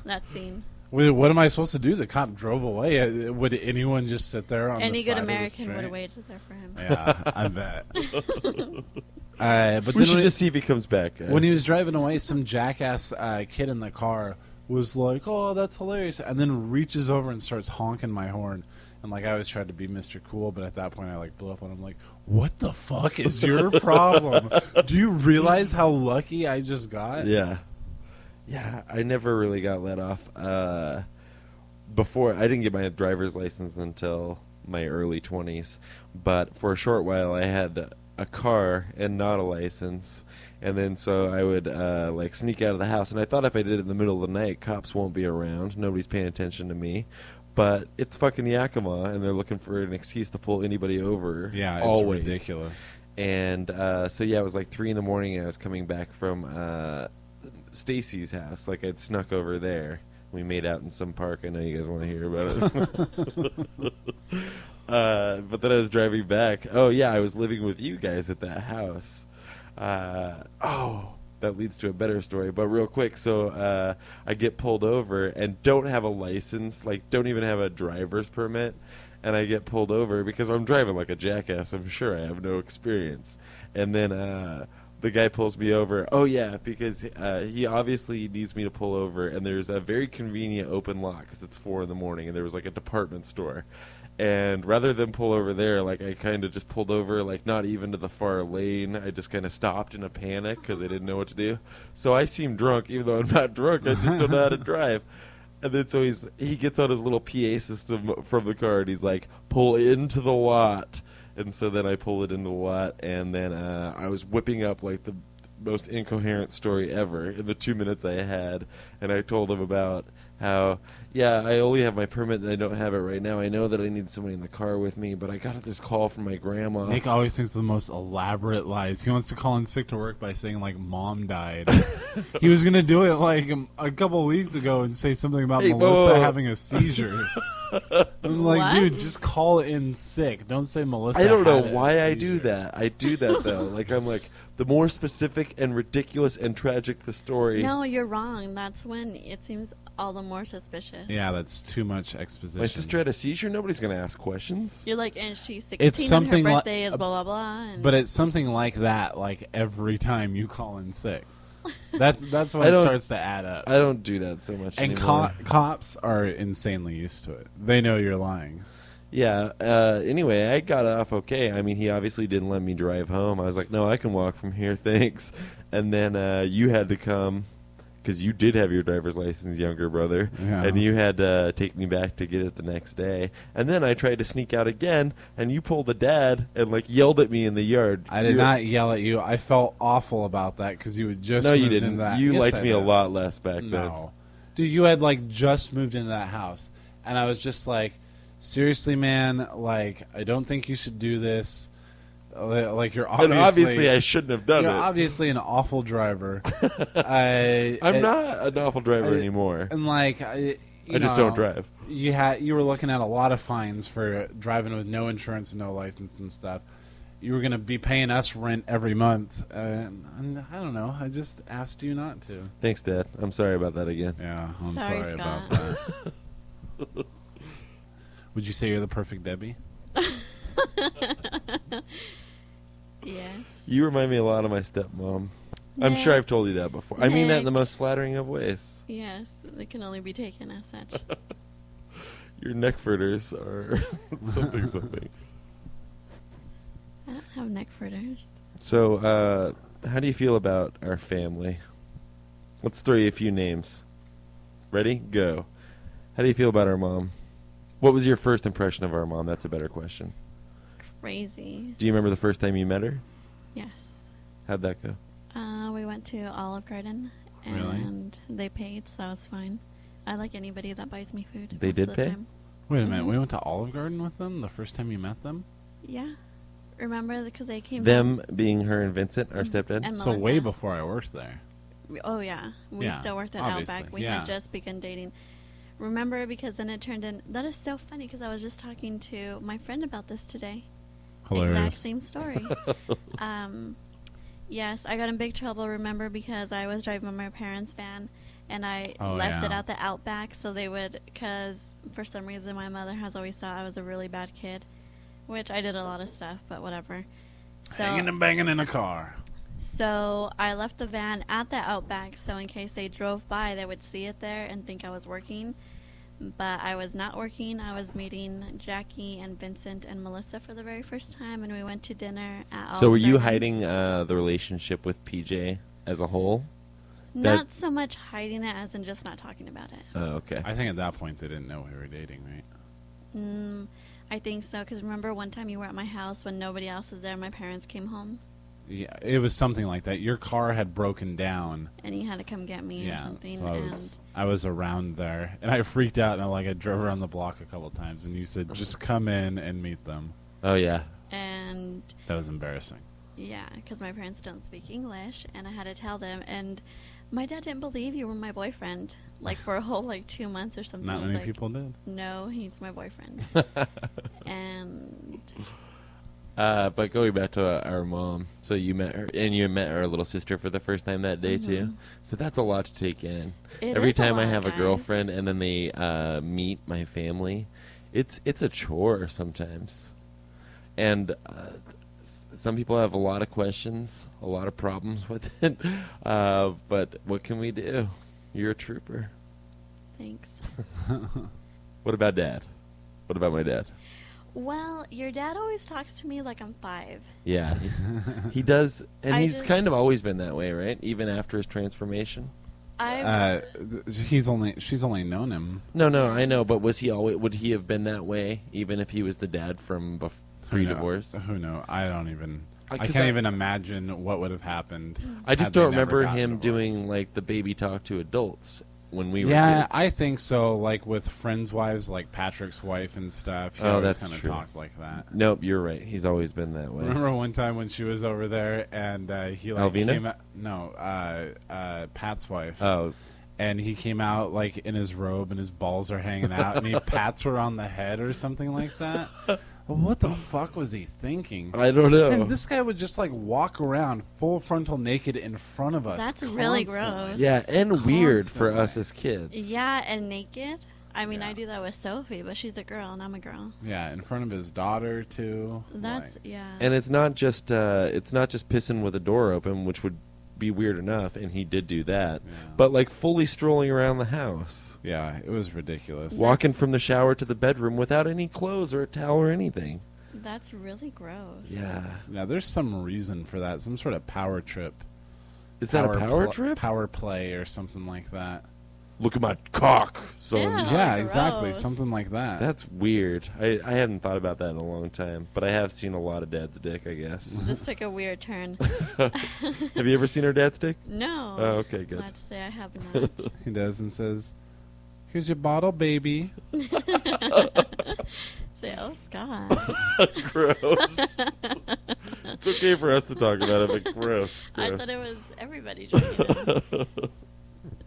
that scene. Wait, what am I supposed to do? The cop drove away. Would anyone just sit there on Any the side good of the American would have street? waited there for him. Yeah, I bet. But We then should just see if he comes back, guys. when he was driving away, some jackass kid in the car was like, "Oh, that's hilarious," and then reaches over and starts honking my horn. And like I always tried to be Mr. Cool, but at that point I like blew up on him. Like, what the fuck is your problem? Do you realize how lucky I just got? Yeah. Yeah, I never really got let off. Before, I didn't get my driver's license until my early 20s. But for a short while, I had a car and not a license. And then so I would like sneak out of the house. And I thought if I did it in the middle of the night, cops won't be around. Nobody's paying attention to me. But it's fucking Yakima, and they're looking for an excuse to pull anybody over. Yeah, it's always ridiculous. And so yeah, it was like 3 a.m, and I was coming back from Stacy's house. Like I'd snuck over there. We made out in some park. I know you guys want to hear about it. But then I was driving back. Oh yeah, I was living with you guys at that house. That leads to a better story. But real quick, so I get pulled over and don't have a license, like don't even have a driver's permit, and I get pulled over because I'm driving like a jackass. I'm sure I have no experience. And then the guy pulls me over. Oh yeah, because he obviously needs me to pull over, and there's a very convenient open lot because it's 4 a.m, and there was like a department store. And rather than pull over there, like I kind of just pulled over, like not even to the far lane. I just kind of stopped in a panic because I didn't know what to do. So I seem drunk, even though I'm not drunk. I just don't know how to drive. And then so he gets on his little PA system from the car, and he's like, "Pull into the lot." And so then I pull it into the lot, and then I was whipping up like the most incoherent story ever in the 2 minutes I had. And I told him about how, yeah, I only have my permit and I don't have it right now. I know that I need somebody in the car with me, but I got this call from my grandma. Nick always thinks the most elaborate lies. He wants to call in sick to work by saying, like, Mom died. He was going to do it, like, a couple weeks ago and say something about Melissa having a seizure. I'm like, What? dude, just call in sick. Don't say Melissa I don't know had a why I seizure. do that. I do that, though. Like, I'm like, the more specific and ridiculous and tragic the story. No, you're wrong. That's when it seems all the more suspicious. Yeah, that's too much exposition. My sister had a seizure. Nobody's going to ask questions. You're like, and she's 16 It's and something her li- birthday is blah, blah, blah. And But it's something like that, like, every time you call in sick. That's when I it don't- starts to add up. I don't do that so much And anymore. cops are insanely used to it. They know you're lying. Yeah. Anyway, I got off okay. I mean, he obviously didn't let me drive home. I was like, no, I can walk from here, thanks. And then you had to come because you did have your driver's license, younger brother. Yeah. And you had to take me back to get it the next day. And then I tried to sneak out again, and you pulled a dad and, like, yelled at me in the yard. I did not yell at you. I felt awful about that because you had just No, you moved didn't. into that. You Yes, liked I me a did. lot less back then. No. Dude, you had, like, just moved into that house. And I was just like, seriously, man, like, I don't think you should do this. Like, you're And obviously... obviously I shouldn't have done You're it. obviously an awful driver. I'm not an awful driver anymore. And, like... I just don't drive. You were looking at a lot of fines for driving with no insurance and no license and stuff. You were going to be paying us rent every month. And I don't know. I just asked you not to. Thanks, Dad. I'm sorry about that again. Yeah, I'm Sorry, sorry Scott. about that. Would you say you're the perfect Debbie? yes. You remind me a lot of my stepmom. I'm sure I've told you that before. I mean that in the most flattering of ways. Yes, they can only be taken as such. Your neck fritters are something. I don't have neck fritters. So, how do you feel about our family? Let's throw you a few names. Ready? Go. How do you feel about our mom? What was your first impression of our mom? That's a better question. Crazy. Do you remember the first time you met her? Yes. How'd that go? We went to Olive Garden, Really? and they paid, so that was fine. I like anybody that buys me food. They most did of the pay? time. Wait a minute. Mhm. We went to Olive Garden with them the first time you met them? Yeah. Remember, because they came Them down. being her and Vincent, our stepdad? And So Melissa. way before I worked there. Oh, yeah. We Yeah, still worked at obviously, Outback. We yeah. had just begun dating. Remember, because then it turned in... That is so funny, because I was just talking to my friend about this today. Hilarious. Exact same story. Yes, I got in big trouble, remember, because I was driving my parents' van, and I left it at the Outback so they would, because for some reason my mother has always thought I was a really bad kid, which I did a lot of stuff, but whatever. So, hanging and banging in a car. So I left the van at the Outback so in case they drove by, they would see it there and think I was working. But I was not working. I was meeting Jackie and Vincent and Melissa for the very first time, and we went to dinner at So were you Olive hiding the relationship with PJ as a whole? Not so much hiding it as in just not talking about it. Oh, okay. I think at that point they didn't know we were dating, right? I think so, because remember one time you were at my house when nobody else was there and my parents came home? Yeah, it was something like that. Your car had broken down. And you had to come get me or something. So I was around there, and I freaked out, and I drove around the block a couple of times, and you said, just come in and meet them. Oh, yeah. And that was embarrassing. Yeah, because my parents don't speak English, and I had to tell them, and my dad didn't believe you were my boyfriend, for a whole, 2 months or something. Not many people did. No, he's my boyfriend. And... but going back to our mom, so you met her, and you met her little sister for the first time that day, too? So that's a lot to take in. Every time I have a girlfriend and then they meet my family, it's a chore sometimes. And some people have a lot of questions, a lot of problems with it. But what can we do? You're a trooper. Thanks. What about Dad? What about my dad? Well, your dad always talks to me like I'm 5. Yeah, he does, and he's kind of always been that way, right? Even after his transformation. She's only known him. No, I know, but would he have been that way even if he was the dad from pre-divorce? Who knows? I can't even imagine what would have happened. I just don't remember him doing the baby talk to adults when we were kids. Yeah, I think so. With friends' wives, like Patrick's wife and stuff. He always kind of talked like that. Nope, you're right. He's always been that way. Remember one time when she was over there and he Alvina? came out? No, Pat's wife. Oh. And he came out in his robe and his balls are hanging out and he pats her on the head or something like that. Well, what the fuck was he thinking? I don't know. And this guy would just walk around full frontal naked in front of us. That's really gross. Yeah, and weird for us as kids. Yeah, and naked. I mean, I do that with Sophie, but she's a girl and I'm a girl. Yeah, in front of his daughter too. That's yeah. And it's not just pissing with a door open, which would be weird enough, and he did do that. Yeah. But fully strolling around the house. Yeah, it was ridiculous. Walking from the shower to the bedroom without any clothes or a towel or anything. That's really gross. Yeah. Now there's some reason for that. Some sort of power trip. Is that a power trip? Power play or something like that. Look at my cock, son. Yeah, exactly. Something like that. That's weird. I hadn't thought about that in a long time, but I have seen a lot of Dad's dick, I guess. This took a weird turn. Have you ever seen her dad's dick? No. Oh, okay, good. Not to say I have not. He does and says, "Here's your bottle, baby." Say, oh, Scott. Gross. It's okay for us to talk about it, but gross. I thought it was everybody drinking it.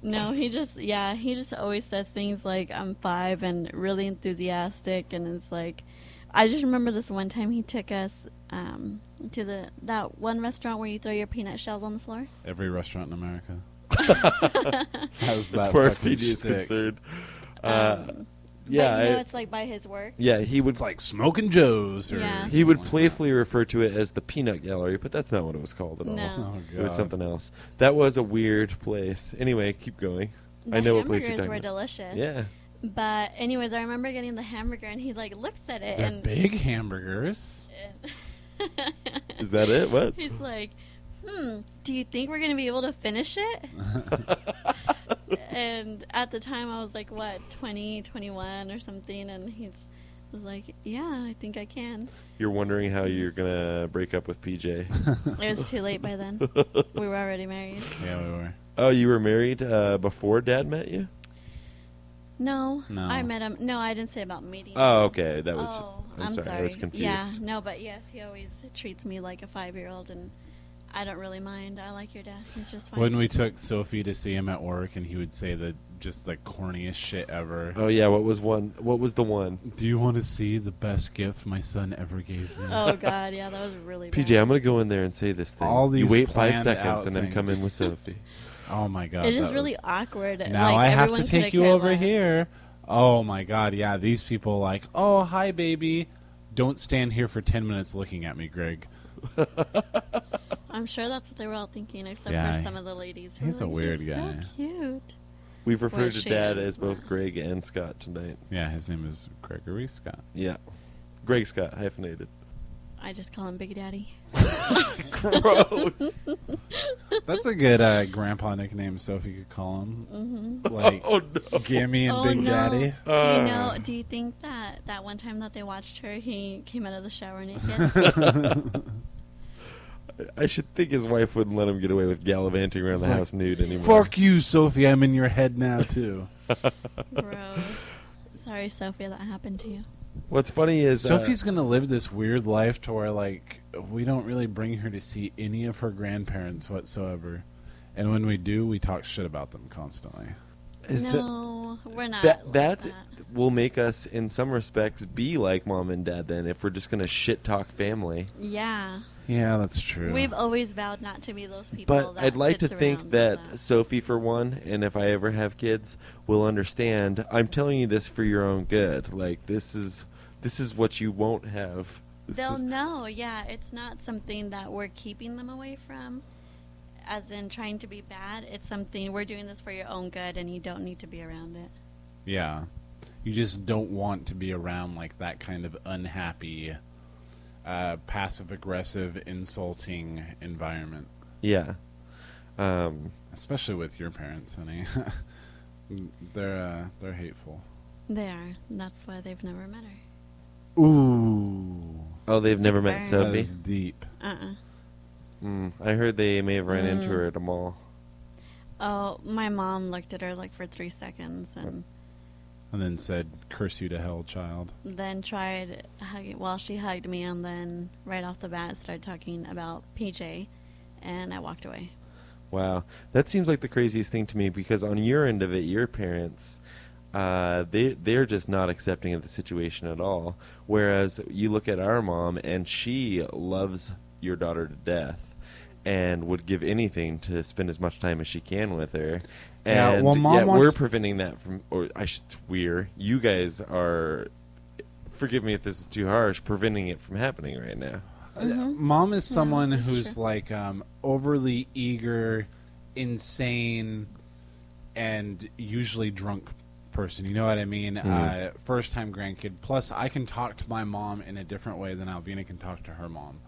No, he just always says things like I'm 5 and really enthusiastic, and it's I just remember this one time he took us to that one restaurant where you throw your peanut shells on the floor. Every restaurant in America. As far as PG is concerned. Yeah, but it's by his work. Yeah, he would Smoking Joe's. Or he would playfully refer to it as the Peanut Gallery, but that's not what it was called at all. No. It was something else. That was a weird place. Anyway, keep going. I know what place you're talking about. The hamburgers were delicious. Yeah. But anyways, I remember getting the hamburger, and he looks at it. They're and big hamburgers. Is that it? What? He's like, do you think we're going to be able to finish it? And at the time, I was 20, 21 or something, and he was like, yeah, I think I can. You're wondering how you're going to break up with PJ. It was too late by then. We were already married. Yeah, we were. Oh, you were married before Dad met you? No, I met him. No, I didn't say about meeting. Oh, okay. That was I'm sorry. I was confused. Yeah, no, but yes, he always treats me like a 5-year-old, and I don't really mind. I like your dad. He's just fine. When we took Sophie to see him at work, and he would say the corniest shit ever. Oh yeah, what was the one? Do you want to see the best gift my son ever gave me? Oh God, yeah, that was really bad. PJ, I'm gonna go in there and say this thing. All these you wait 5 planned seconds out and then things. come in with Sophie. Oh my god. It is that really was- awkward. Now like, I have everyone to coulda take you cared over less. here. Oh my god, yeah, these people like, oh, hi, baby. Don't stand here for 10 minutes looking at me, Greg. I'm sure that's what they were all thinking, except Yeah, for some of the ladies. who he's were a like, weird "She's guy." So cute. We've referred Well, to she Dad is, as both but- Greg and Scott tonight. Yeah, his name is Gregory Scott. Yeah. Greg Scott, hyphenated. I just call him Big Daddy. Gross. That's a good grandpa nickname, Sophie could call him. Like, Oh, no. Gimme and oh Big no! Daddy. Do you think that one time that they watched her, he came out of the shower naked? I should think his wife wouldn't let him get away with gallivanting around the It's like, house nude anymore. Fuck you, Sophie. I'm in your head now, too. Gross. Sorry, Sophia, that happened to you. What's funny is Sophie's going to live this weird life to where, like, we don't really bring her to see any of her grandparents whatsoever. And when we do, we talk shit about them constantly. No, we're not. that like will make us, in some respects, be like mom and dad. Then, if we're just gonna shit talk family. Yeah. Yeah, that's true. We've always vowed not to be those people. But that I'd like to sits think around that with Sophie, for one, and if I ever have kids, will understand. I'm telling you this for your own good. Like this is what you won't have. They'll know. Yeah, it's not something that we're keeping them away from, as in trying to be bad. It's something we're doing this for your own good, and you don't need to be around it. Yeah. You just don't want to be around, like, that kind of unhappy, passive-aggressive, insulting environment. Yeah. Especially with your parents, honey. They're hateful. They are. That's why they've never met her. Ooh. Oh, they've never met Burn. That Sophie. is deep. I heard they may have ran into her at a mall. Oh, my mom looked at her like for 3 seconds and And then said, curse you to hell, child. then tried hugging. Well, she hugged me, and then right off the bat started talking about PJ, and I walked away. Wow, that seems like the craziest thing to me because on your end of it, your parents, they're just not accepting of the situation at all. Whereas you look at our mom, and she loves your daughter to death, and would give anything to spend as much time as she can with her. Yeah, And well, Mom yet we're wants- preventing that from, or I should, you guys are, forgive me if this is too harsh, preventing it from happening right now. Mom is someone that's who's true. like overly eager, insane, and usually drunk person. You know what I mean? First time grandkid. Plus, I can talk to my mom in a different way than Alvina can talk to her mom.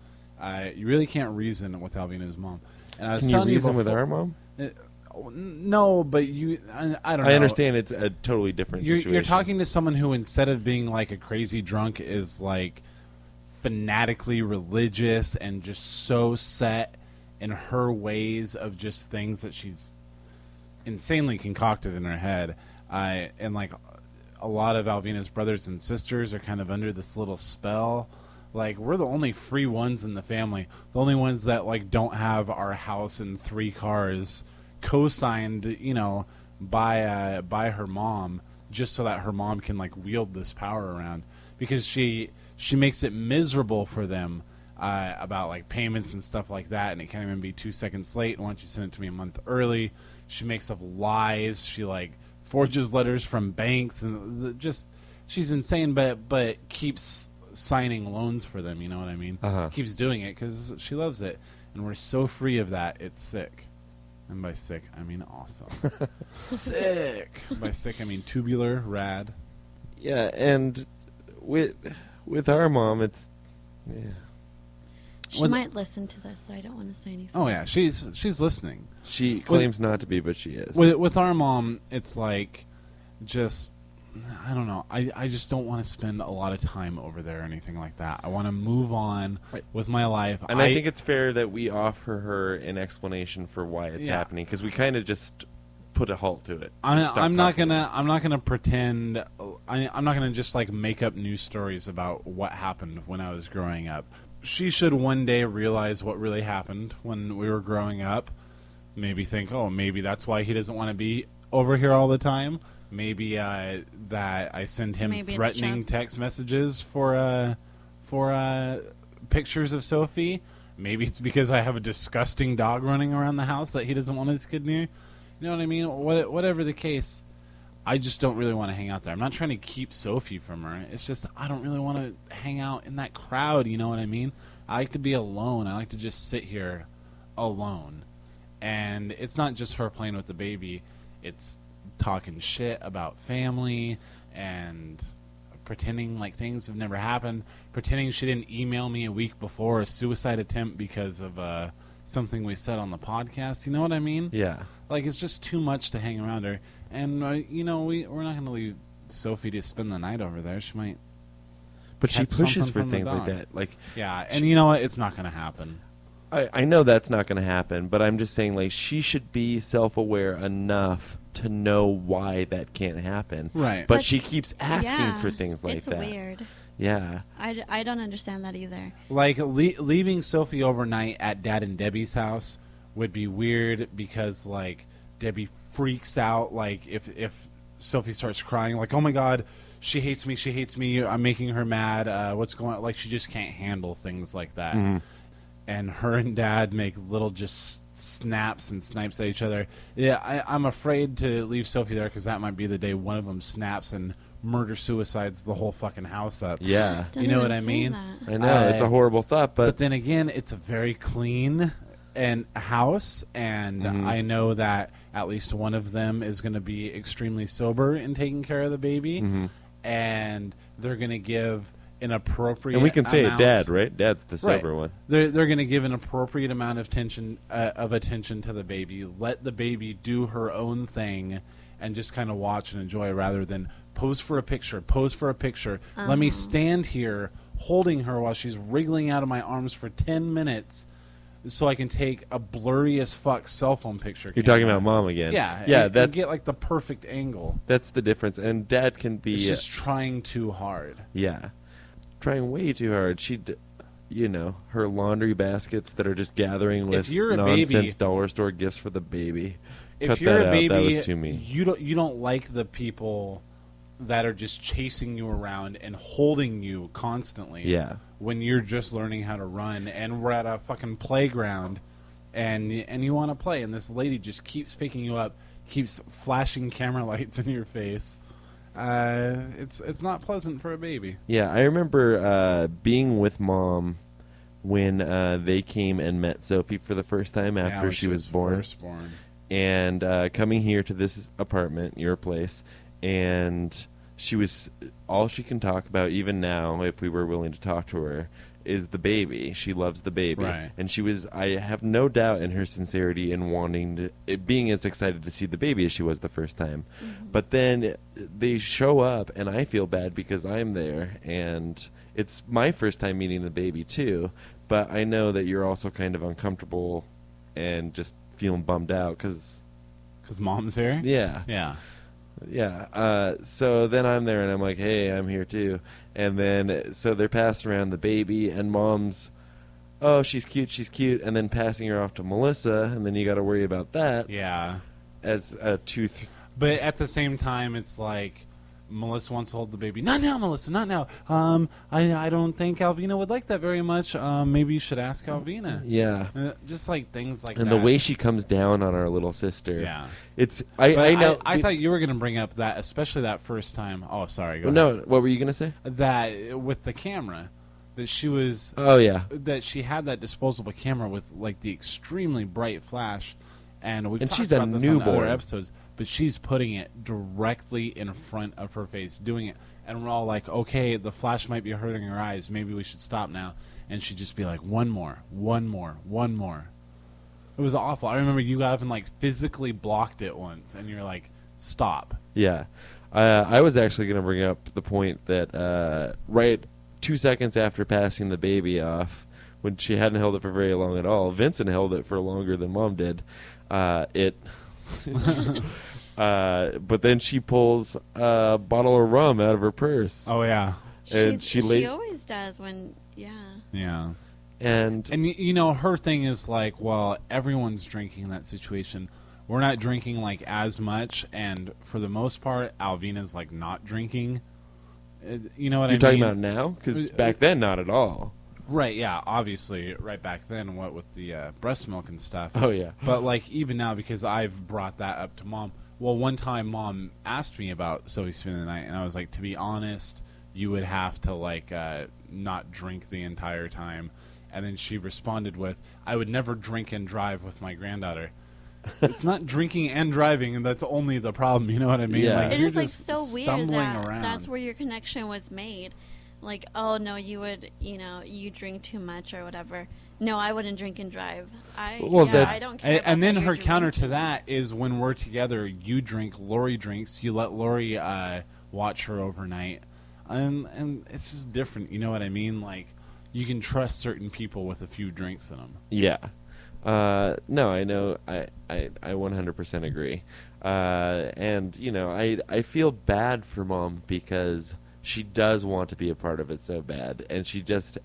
You really can't reason with Alvina's mom. And I was Can you telling reason with before- our mom? No, but you. I don't know. I understand it's a totally different situation. You're talking to someone who, instead of being like a crazy drunk, is like fanatically religious and just so set in her ways of just things that she's insanely concocted in her head. And like a lot of Alvina's brothers and sisters are kind of under this little spell. Like, we're the only free ones in the family. The only ones that like don't have our house and 3 cars co-signed, you know, by her mom, just so that her mom can like wield this power around, because she makes it miserable for them about like payments and stuff like that, and it can't even be 2 seconds late. Why don't you send it to me a month early? She makes up lies. She like forges letters from banks, and just she's insane, but keeps signing loans for them. You know what I mean? Keeps doing it because she loves it, and we're so free of that. It's sick. And by sick, I mean awesome. Sick. By sick, I mean tubular, rad. Yeah, and with our mom, it's She When- might listen to this, so I don't want to say anything. Oh yeah, she's listening. she claims not to be, but she is. With our mom, it's like, just, I don't know. I just don't want to spend a lot of time over there or anything like that. I want to move on with my life. And I think it's fair that we offer her an explanation for why it's Yeah. happening, because we kind of just put a halt to it. Just stop I'm not talking gonna about I'm not gonna pretend. I'm not gonna just like make up news stories about what happened when I was growing up. She should one day realize what really happened when we were growing up. Maybe think, oh, maybe that's why he doesn't want to be over here all the time. Maybe that I send him Maybe it's threatening jokes. text messages for pictures of Sophie. Maybe it's because I have a disgusting dog running around the house that he doesn't want his kid near. You know what I mean? Whatever the case, I just don't really want to hang out there. I'm not trying to keep Sophie from her. It's just I don't really want to hang out in that crowd, you know what I mean? I like to be alone. I like to just sit here alone. And it's not just her playing with the baby. It's talking shit about family and pretending like things have never happened, pretending she didn't email me a week before a suicide attempt because of something we said on the podcast. You know what I mean? Yeah. Like, it's just too much to hang around her. And, we're not going to leave Sophie to spend the night over there. She might. But she catch pushes something for from the things like dog. that. Like, Yeah, and you know what? It's not going to happen. I know that's not going to happen, but I'm just saying, like, she should be self-aware enough to know why that can't happen. Right. But she keeps asking Yeah, for things like it's that. weird. Yeah. I don't understand that either. Like, leaving Sophie overnight at Dad and Debbie's house would be weird because, like, Debbie freaks out. Like, if Sophie starts crying, like, oh my God, she hates me, I'm making her mad, what's going on? Like, she just can't handle things like that. Mm-hmm. And her and Dad make little just snaps and snipes at each other. Yeah, I'm afraid to leave Sophie there because that might be the day one of them snaps and murder-suicides the whole fucking house up. Yeah. Don't You know even what I say mean? that. I know. It's a horrible thought, But but then again, it's a very clean and house, and Mhm. I know that at least one of them is going to be extremely sober in taking care of the baby, Mhm. and they're going to give an appropriate and we can say it, amount- Dad, right? Dad's the Right. sober one. They're going to give an appropriate amount of attention to the baby. Let the baby do her own thing, and just kind of watch and enjoy, rather than pose for a picture. Let me stand here holding her while she's wriggling out of my arms for 10 minutes, so I can take a blurry as fuck cell phone picture. You're talking about Mom again. Yeah, Yeah, and that's get like the perfect angle. that's the difference. And Dad can be It's just trying too hard. yeah, trying way too hard. Her laundry baskets that are just gathering with If you're a nonsense baby- dollar store gifts for the baby. If Cut you're that a out. baby, That was too mean. you don't like the people that are just chasing you around and holding you constantly. Yeah. When you're just learning how to run, and we're at a fucking playground, and you want to play, and this lady just keeps picking you up, keeps flashing camera lights in your face. It's not pleasant for a baby. Yeah, I remember being with Mom when they came and met Sophie for the first time Yeah, after when she was born. first born. And coming here to this apartment, your place, and she was all she can talk about, even now, if we were willing to talk to her, is the baby. She loves the baby, Right. and I have no doubt in her sincerity in wanting to, being as excited to see the baby as she was the first time. But then they show up, and I feel bad because I'm there, and it's my first time meeting the baby too. But I know that you're also kind of uncomfortable and just feeling bummed out because Mom's here? yeah. So then I'm there and I'm like, hey, I'm here too. And then so they're passing around the baby, and Mom's, oh, she's cute, and then passing her off to Melissa, and then you got to worry about that Yeah. as a tooth. But at the same time, it's like Melissa wants to hold the baby. Not now, Melissa, not now. I don't think Alvina would like that very much. Maybe you should ask Alvina. Yeah. Just like things like And that. the way she comes down on our little sister. Yeah. It's But I know. I thought you were going to bring up that, especially that first time. Oh, sorry. Go no. ahead. What were you gonna say? That with the camera, that she was. Oh yeah. That she had that disposable camera with like the extremely bright flash, and we've And talked she's a about this on other newborn. episodes. But she's putting it directly in front of her face, doing it, and we're all like, "Okay, the flash might be hurting her eyes. Maybe we should stop now." And she'd just be like, "One more, one more, one more." It was awful. I remember you got up and like physically blocked it once, and you're like, "Stop." Yeah. I was actually going to bring up the point that right 2 seconds after passing the baby off, when she hadn't held it for very long at all, Vincent held it for longer than Mom did. But then she pulls a bottle of rum out of her purse. Oh yeah, And She always does when, yeah. And And her thing is like, well, everyone's drinking in that situation. We're not drinking like as much, and for the most part, Alvina's like not drinking. You know what I you're mean? talking about now? Because back then, not at all. Right, yeah, obviously, right back then, what with the breast milk and stuff. Oh, yeah. But, like, even now, because I've brought that up to Mom. Well, one time Mom asked me about Sophie spending the night, and I was like, to be honest, you would have to, like, not drink the entire time. And then she responded with, I would never drink and drive with my granddaughter. It's not drinking and driving, and that's only the problem, you know what I mean? Yeah. Like, It you're is like just so weird stumbling that around. that's where your connection was made. Like, oh no, you would, you drink too much or whatever. No, I wouldn't drink and drive. I don't care. And then about her your counter to drinking. that is when we're together, you drink, Lori drinks, you let Lori watch her overnight, and it's just different. You know what I mean? Like, you can trust certain people with a few drinks in them. Yeah. No, I know. I 100% agree. And, I feel bad for Mom because she does want to be a part of it so bad. And she just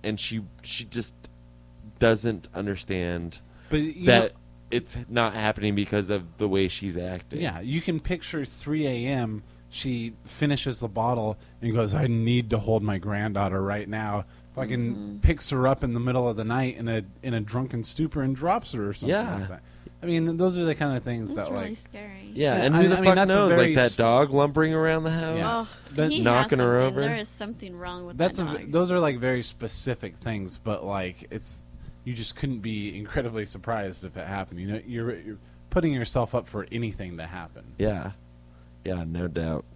doesn't understand But that it's not happening because of the way she's acting. yeah, you can picture 3 a.m. She finishes the bottle and goes, I need to hold my granddaughter right now. Fucking picks her up in the middle of the night in a drunken stupor and drops her or something Yeah. like that. I mean, those are the kind of things That's that, really like... scary. Yeah, Yeah, and I who the mean, fuck that's a knows? very Like that dog lumbering around the house? Yeah. Oh, But he knocking has her something. over? There is something wrong with That's that dog. those are like very specific things, but like you just couldn't be incredibly surprised if it happened. You know, you're putting yourself up for anything to happen. Yeah. Yeah, no doubt.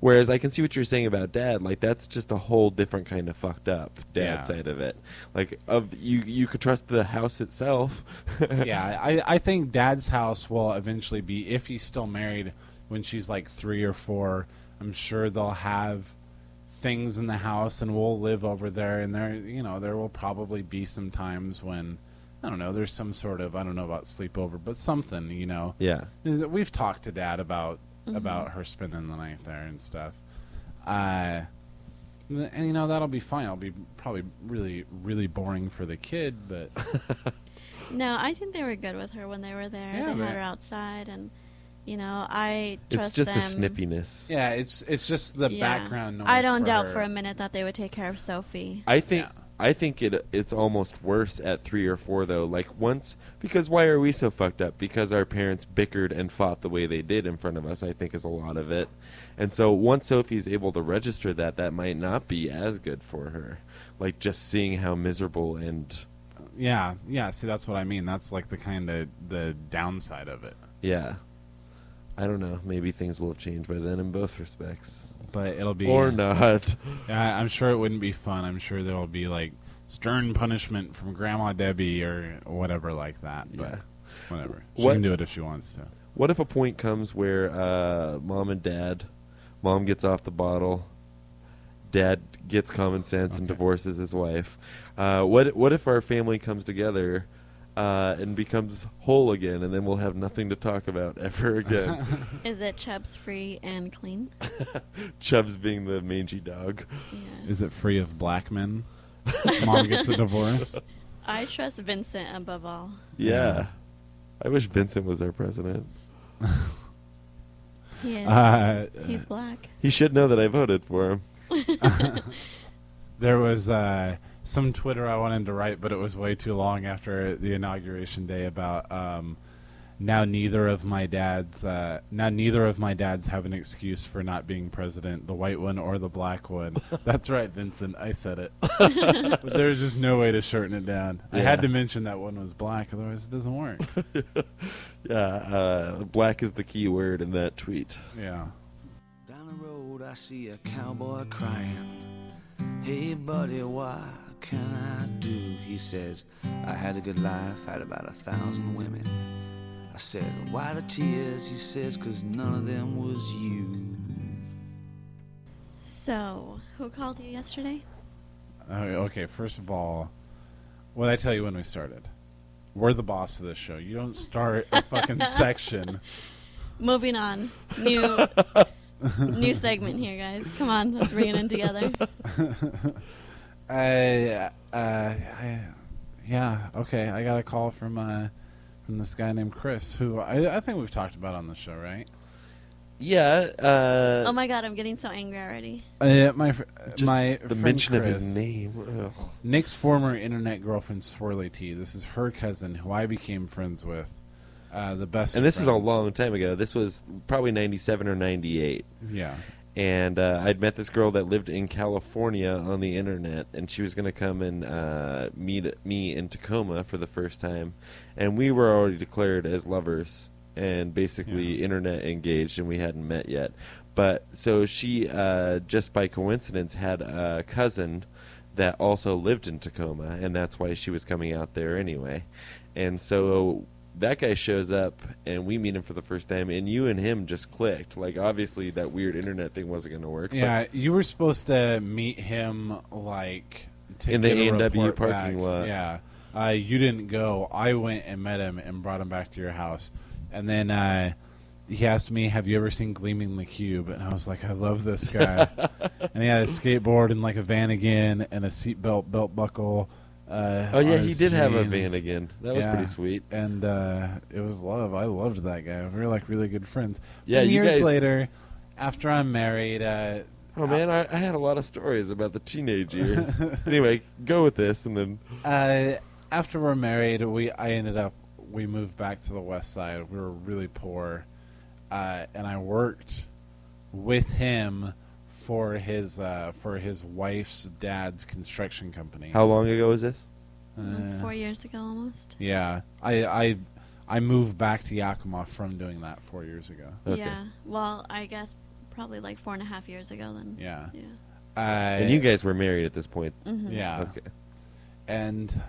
Whereas I can see what you're saying about Dad. Like, that's just a whole different kind of fucked up Dad Yeah. side of it. Like, you could trust the house itself. Yeah, I think Dad's house will eventually be, if he's still married, when she's like 3 or 4. I'm sure they'll have things in the house, and we'll live over there. And there will probably be some times when, I don't know, there's some sort of, I don't know about sleepover, but something, Yeah. We've talked to Dad about her spending the night there and stuff. And that'll be fine. It'll be probably really, really boring for the kid, but No, I think they were good with her when they were there. Yeah, they but- had her outside, and I trust It's just them. a snippiness. yeah, it's just the Yeah. background noise. I don't doubt her. for a minute that they would take care of Sophie. I think it's almost worse at 3 or 4 though. Like because why are we so fucked up? Because our parents bickered and fought the way they did in front of us. I think is a lot of it. And so once Sophie's able to register that might not be as good for her. Like just seeing how miserable and Yeah. See, that's what I mean. That's like the downside of it. yeah. I don't know. Maybe things will have changed by then in both respects. But it'll be Or not. Yeah, I'm sure it wouldn't be fun. I'm sure there'll be like stern punishment from Grandma Debbie or whatever like that. But Yeah. whatever. She What- can do it if she wants to. What if a point comes where Mom gets off the bottle, Dad gets common sense and Okay. divorces his wife? What if our family comes together and becomes whole again, and then we'll have nothing to talk about ever again? Is it Chubbs free and clean? Chubbs being the mangy dog. Yes. Is it free of black men? Mom gets a divorce. I trust Vincent above all. Yeah. I wish Vincent was our president. He is. He's black. He should know that I voted for him. There was some Twitter I wanted to write, but it was way too long after the inauguration day about now neither of my dads have an excuse for not being president, the white one or the black one. That's right, Vincent. I said it. But there's just no way to shorten it down. I had Yeah. to mention that one was black, otherwise it doesn't work. Yeah, black is the key word in that tweet. Yeah. Down the road I see a cowboy crying. Hey buddy, what can I do? He says, I had a good life, had about 1,000 women. I said, why the tears? He says, 'cause none of them was you. So, who called you yesterday? Okay, first of all, what did I tell you when we started? We're the boss of this show. You don't start a fucking section. Moving on. New segment here, guys. Come on, let's bring it in together. Yeah, okay. I got a call from this guy named Chris, who I think we've talked about on the show, right? Yeah. Oh my god, I'm getting so angry already. My just my the friend mention of Chris, his name. Ugh. Nick's former internet girlfriend Swirly T. This is her cousin, who I became friends with. The best. And of this is a friends. long time ago. This was probably 97 or 98. Yeah. And I'd met this girl that lived in California on the internet, and she was going to come and meet me in Tacoma for the first time. And we were already declared as lovers and basically internet engaged, and we hadn't met yet. But so she, just by coincidence, had a cousin that also lived in Tacoma, and that's why she was coming out there anyway. And so that guy shows up, and we meet him for the first time, and you and him just clicked. Like, obviously, that weird internet thing wasn't going to work. Yeah, you were supposed to meet him, like, to in the get a A&W report parking back. lot. Yeah. You didn't go. I went and met him and brought him back to your house. And then he asked me, have you ever seen Gleaming the Cube? And I was like, I love this guy. And he had a skateboard and, like, a Vanagon and a seatbelt belt buckle. Oh, yeah, he did have a jeans. Vanagon. That was pretty sweet. And it was love. I loved that guy. We were, like, really good friends. Yeah, And you years guys- later, after I'm married... Oh, man, I had a lot of stories about the teenage years. Anyway, go with this, and then... after we're married, we moved back to the west side. We were really poor, and I worked with him for his wife's dad's construction company. How long ago was this? 4 years ago almost. Yeah, I moved back to Yakima from doing that 4 years ago. Okay. Yeah. Well, I guess probably like 4.5 years ago then. Yeah. Yeah. And you guys were married at this point. Mm-hmm. Yeah. Okay. And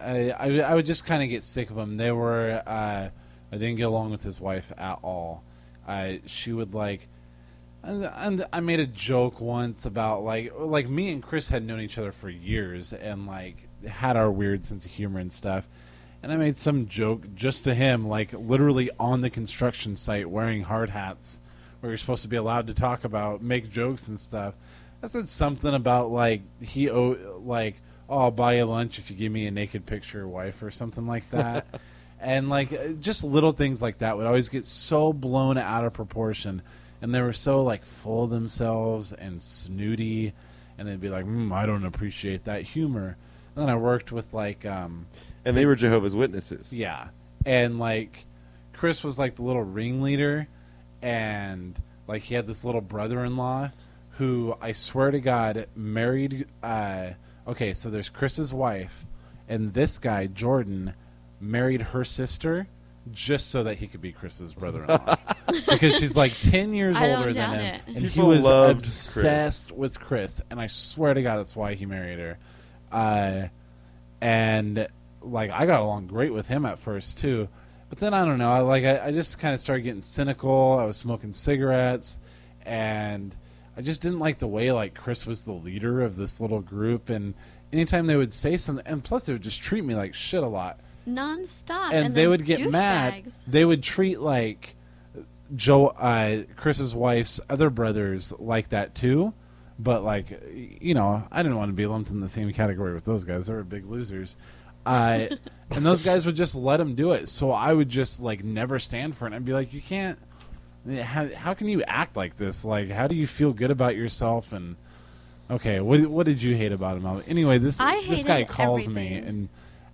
I would just kind of get sick of him. They were I didn't get along with his wife at all. She would like, and I made a joke once about like me and Chris had known each other for years and like had our weird sense of humor and stuff. And I made some joke just to him, like literally on the construction site wearing hard hats, where you're supposed to be allowed to talk about, make jokes and stuff. I said something about like oh, I'll buy you lunch if you give me a naked picture of your wife or something like that. And like just little things like that would always get so blown out of proportion, and they were so like full of themselves and snooty, and they'd be like, I don't appreciate that humor. And then I worked with like And they were Jehovah's Witnesses. yeah, and like Chris was like the little ringleader, and like he had this little brother-in-law who I swear to God married. Okay, so there's Chris's wife, and this guy Jordan married her sister just so that he could be Chris's brother-in-law because she's like 10 years I don't older than doubt him, it. and he People was loved obsessed with Chris, and I swear to God that's why he married her. And like I got along great with him at first too, but then I don't know. I just kind of started getting cynical. I was smoking cigarettes, and I just didn't like the way like Chris was the leader of this little group, and anytime they would say something, and plus they would just treat me like shit a lot. Non-stop. And they then would get mad. douchebags. They would treat like Chris's wife's other brothers like that too, but like I didn't want to be lumped in the same category with those guys. They were big losers. And those guys would just let him do it, so I would just like never stand for it. I'd be like, you can't. How can you act like this? Like, how do you feel good about yourself? And okay, what did you hate about him? Anyway, this guy calls me, everything. and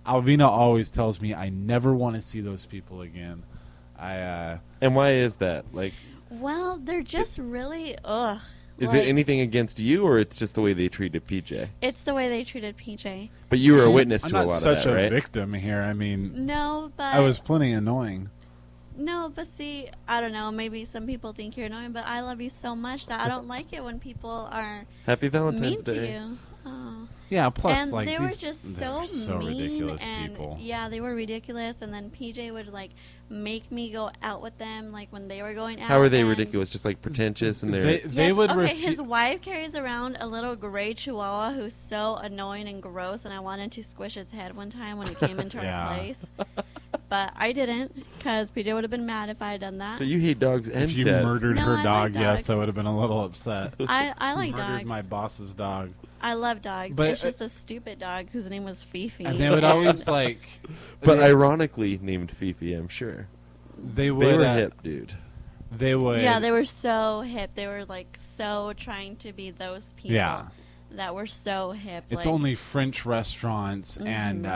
Alvina always tells me I never want to see those people again. And why is that? Like, Well, they're just really ugh. is Like, it anything against you, or it's just the way they treated PJ? It's the way they treated PJ. But you were a witness I'm to a not lot such of that, a right? victim here. I mean, No, but I was plenty annoying. No, but see, I don't know. Maybe some people think you're annoying, but I love you so much that I don't like it when people are Happy Valentine's mean Day. to you. Oh. Yeah, plus And like they these, were just they're so mean ridiculous and people. yeah, they were ridiculous. And then PJ would like make me go out with them, like when they were going out. How are they and- ridiculous? Just like pretentious and they're... They Yes, would okay, refu- his wife carries around a little gray chihuahua who's so annoying and gross, and I wanted to squish his head one time when he came into Yeah. our place. But I didn't, because PJ would have been mad if I had done that. So you hate dogs and If you cats. murdered No, her I like dog, yes, dogs. I would have been a little upset. I like Murdered dogs. my boss's dog. I love dogs. But, it's just a stupid dog whose name was Fifi. And they would always like. But they, ironically named Fifi, I'm sure. they would. They were hip, dude. they would. Yeah, they were so hip. They were like so trying to be those people. Yeah. That were so hip. It's like, only French restaurants, and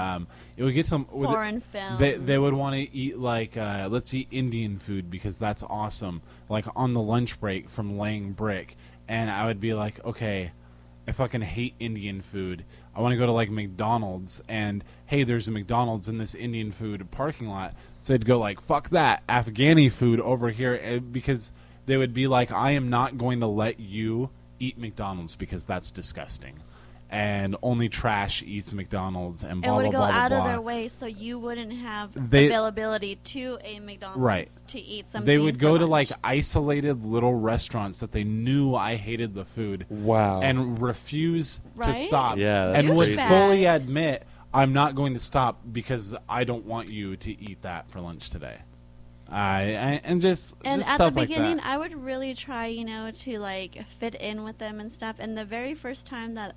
it would get to them. foreign films. They would want to eat like let's eat Indian food because that's awesome. Like on the lunch break from laying brick, and I would be like, okay, I fucking hate Indian food. I want to go to like McDonald's, and hey, there's a McDonald's in this Indian food parking lot. So I'd go like, fuck that, Afghani food over here, because they would be like, I am not going to let you eat McDonald's because that's disgusting, and only trash eats McDonald's, and blah blah would blah go blah out blah. of their way so you wouldn't have They- availability to a McDonald's Right. to eat something. They would for go to lunch. like isolated little restaurants that they knew I hated the food, Wow. and refuse to Right? stop, Yeah, that's and would crazy. fully admit, I'm not going to stop because I don't want you to eat that for lunch today. And just And just at stuff the beginning, like that. I would really try, to like fit in with them and stuff. And the very first time that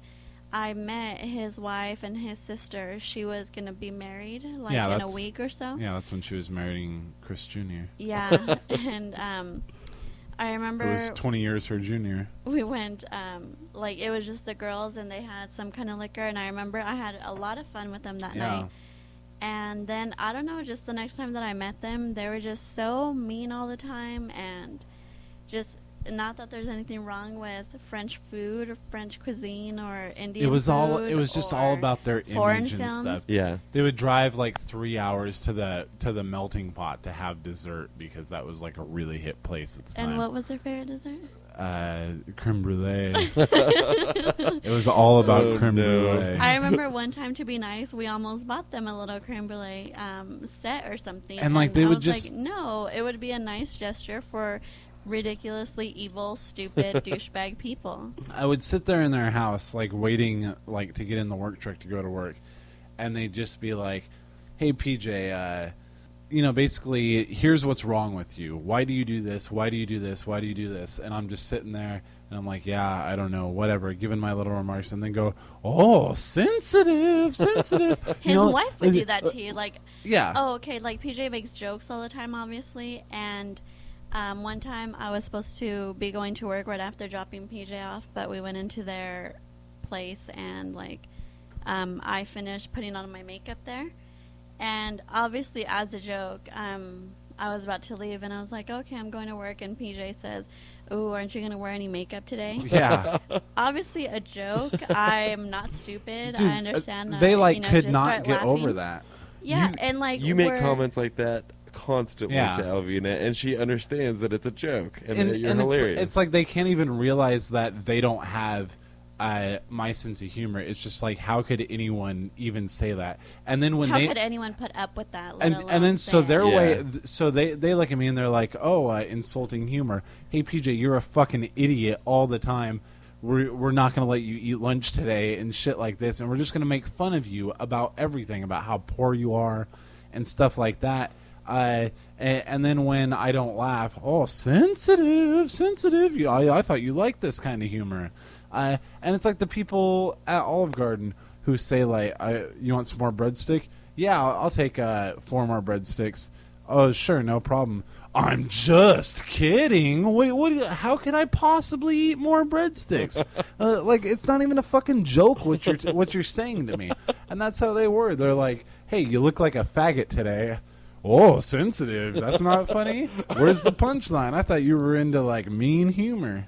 I met his wife and his sister, she was gonna be married, like Yeah, in a that's- week or so. Yeah, that's when she was marrying Chris Jr. Yeah, and I remember Who was 20 years her junior. we went, like it was just the girls, and they had some kind of liquor, and I remember I had a lot of fun with them that Yeah. night. And then, I don't know, just the next time that I met them, they were just so mean all the time, and just, not that there's anything wrong with French food or French cuisine or Indian It was food just all or about their foreign image and films. stuff. Yeah. They would drive like 3 hours to the melting pot to have dessert because that was like a really hip place at the time. And what was their favorite dessert? Creme brulee. It was all about Oh, creme no. brulee. I remember one time, to be nice, we almost bought them a little creme brulee set or something. And, like, they I would was just- like, no, it would be a nice gesture for ridiculously evil, stupid, douchebag people. I would sit there in their house, like waiting, like to get in the work truck to go to work, and they'd just be like, "Hey, PJ, basically, here's what's wrong with you. Why do you do this? Why do you do this? Why do you do this?" And I'm just sitting there, and I'm like, "Yeah, I don't know, whatever," giving my little remarks, and then go, "Oh, sensitive." His wife would do that to you, like, Yeah. oh, okay, like PJ makes jokes all the time, obviously, and one time I was supposed to be going to work right after dropping PJ off, but we went into their place, and like I finished putting on my makeup there, and obviously as a joke, I was about to leave, and I was like, okay, I'm going to work, and PJ says, "Ooh, aren't you going to wear any makeup today?" Yeah. Obviously a joke. I'm not stupid. Dude, I understand. they like could could not get over that. Yeah, You- and like You make we're- comments like that constantly Yeah. to Alvina, and she understands that it's a joke and that you're hilarious. It's like they can't even realize that they don't have my sense of humor. It's just like, how could anyone even say that? And then when How they could anyone put up with that? Let and then so say their it? way, Yeah. so they look at me and they're like, "Oh, insulting humor. Hey, PJ, you're a fucking idiot all the time. We're not going to let you eat lunch today and shit like this, and we're just going to make fun of you about everything, about how poor you are and stuff like that." And then when I don't laugh, "Oh, sensitive. I thought you liked this kind of humor." And it's like the people at Olive Garden who say like, "You want some more breadstick? Yeah, I'll take 4 more breadsticks." "Oh, sure, no problem." "I'm just kidding. How can I possibly eat more breadsticks?" Like, it's not even a fucking joke what you're saying to me. And that's how they were. They're like, "Hey, you look like a faggot today." "Oh, sensitive. That's not funny. Where's the punchline? I thought you were into like mean humor."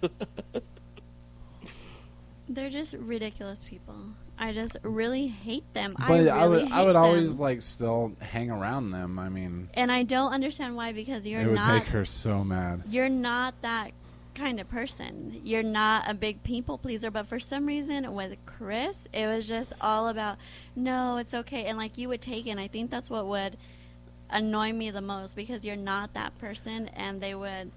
They're just ridiculous people. I just really hate them. But I would hate always them. like still hang around them. I mean, And I don't understand why, because it you're would not. make her so mad. You're not that kind of person. You're not a big people pleaser. But for some reason, with Chris, it was just all about, no, it's okay, and like you would take it. And I think that's what would annoy me the most, because you're not that person, and they would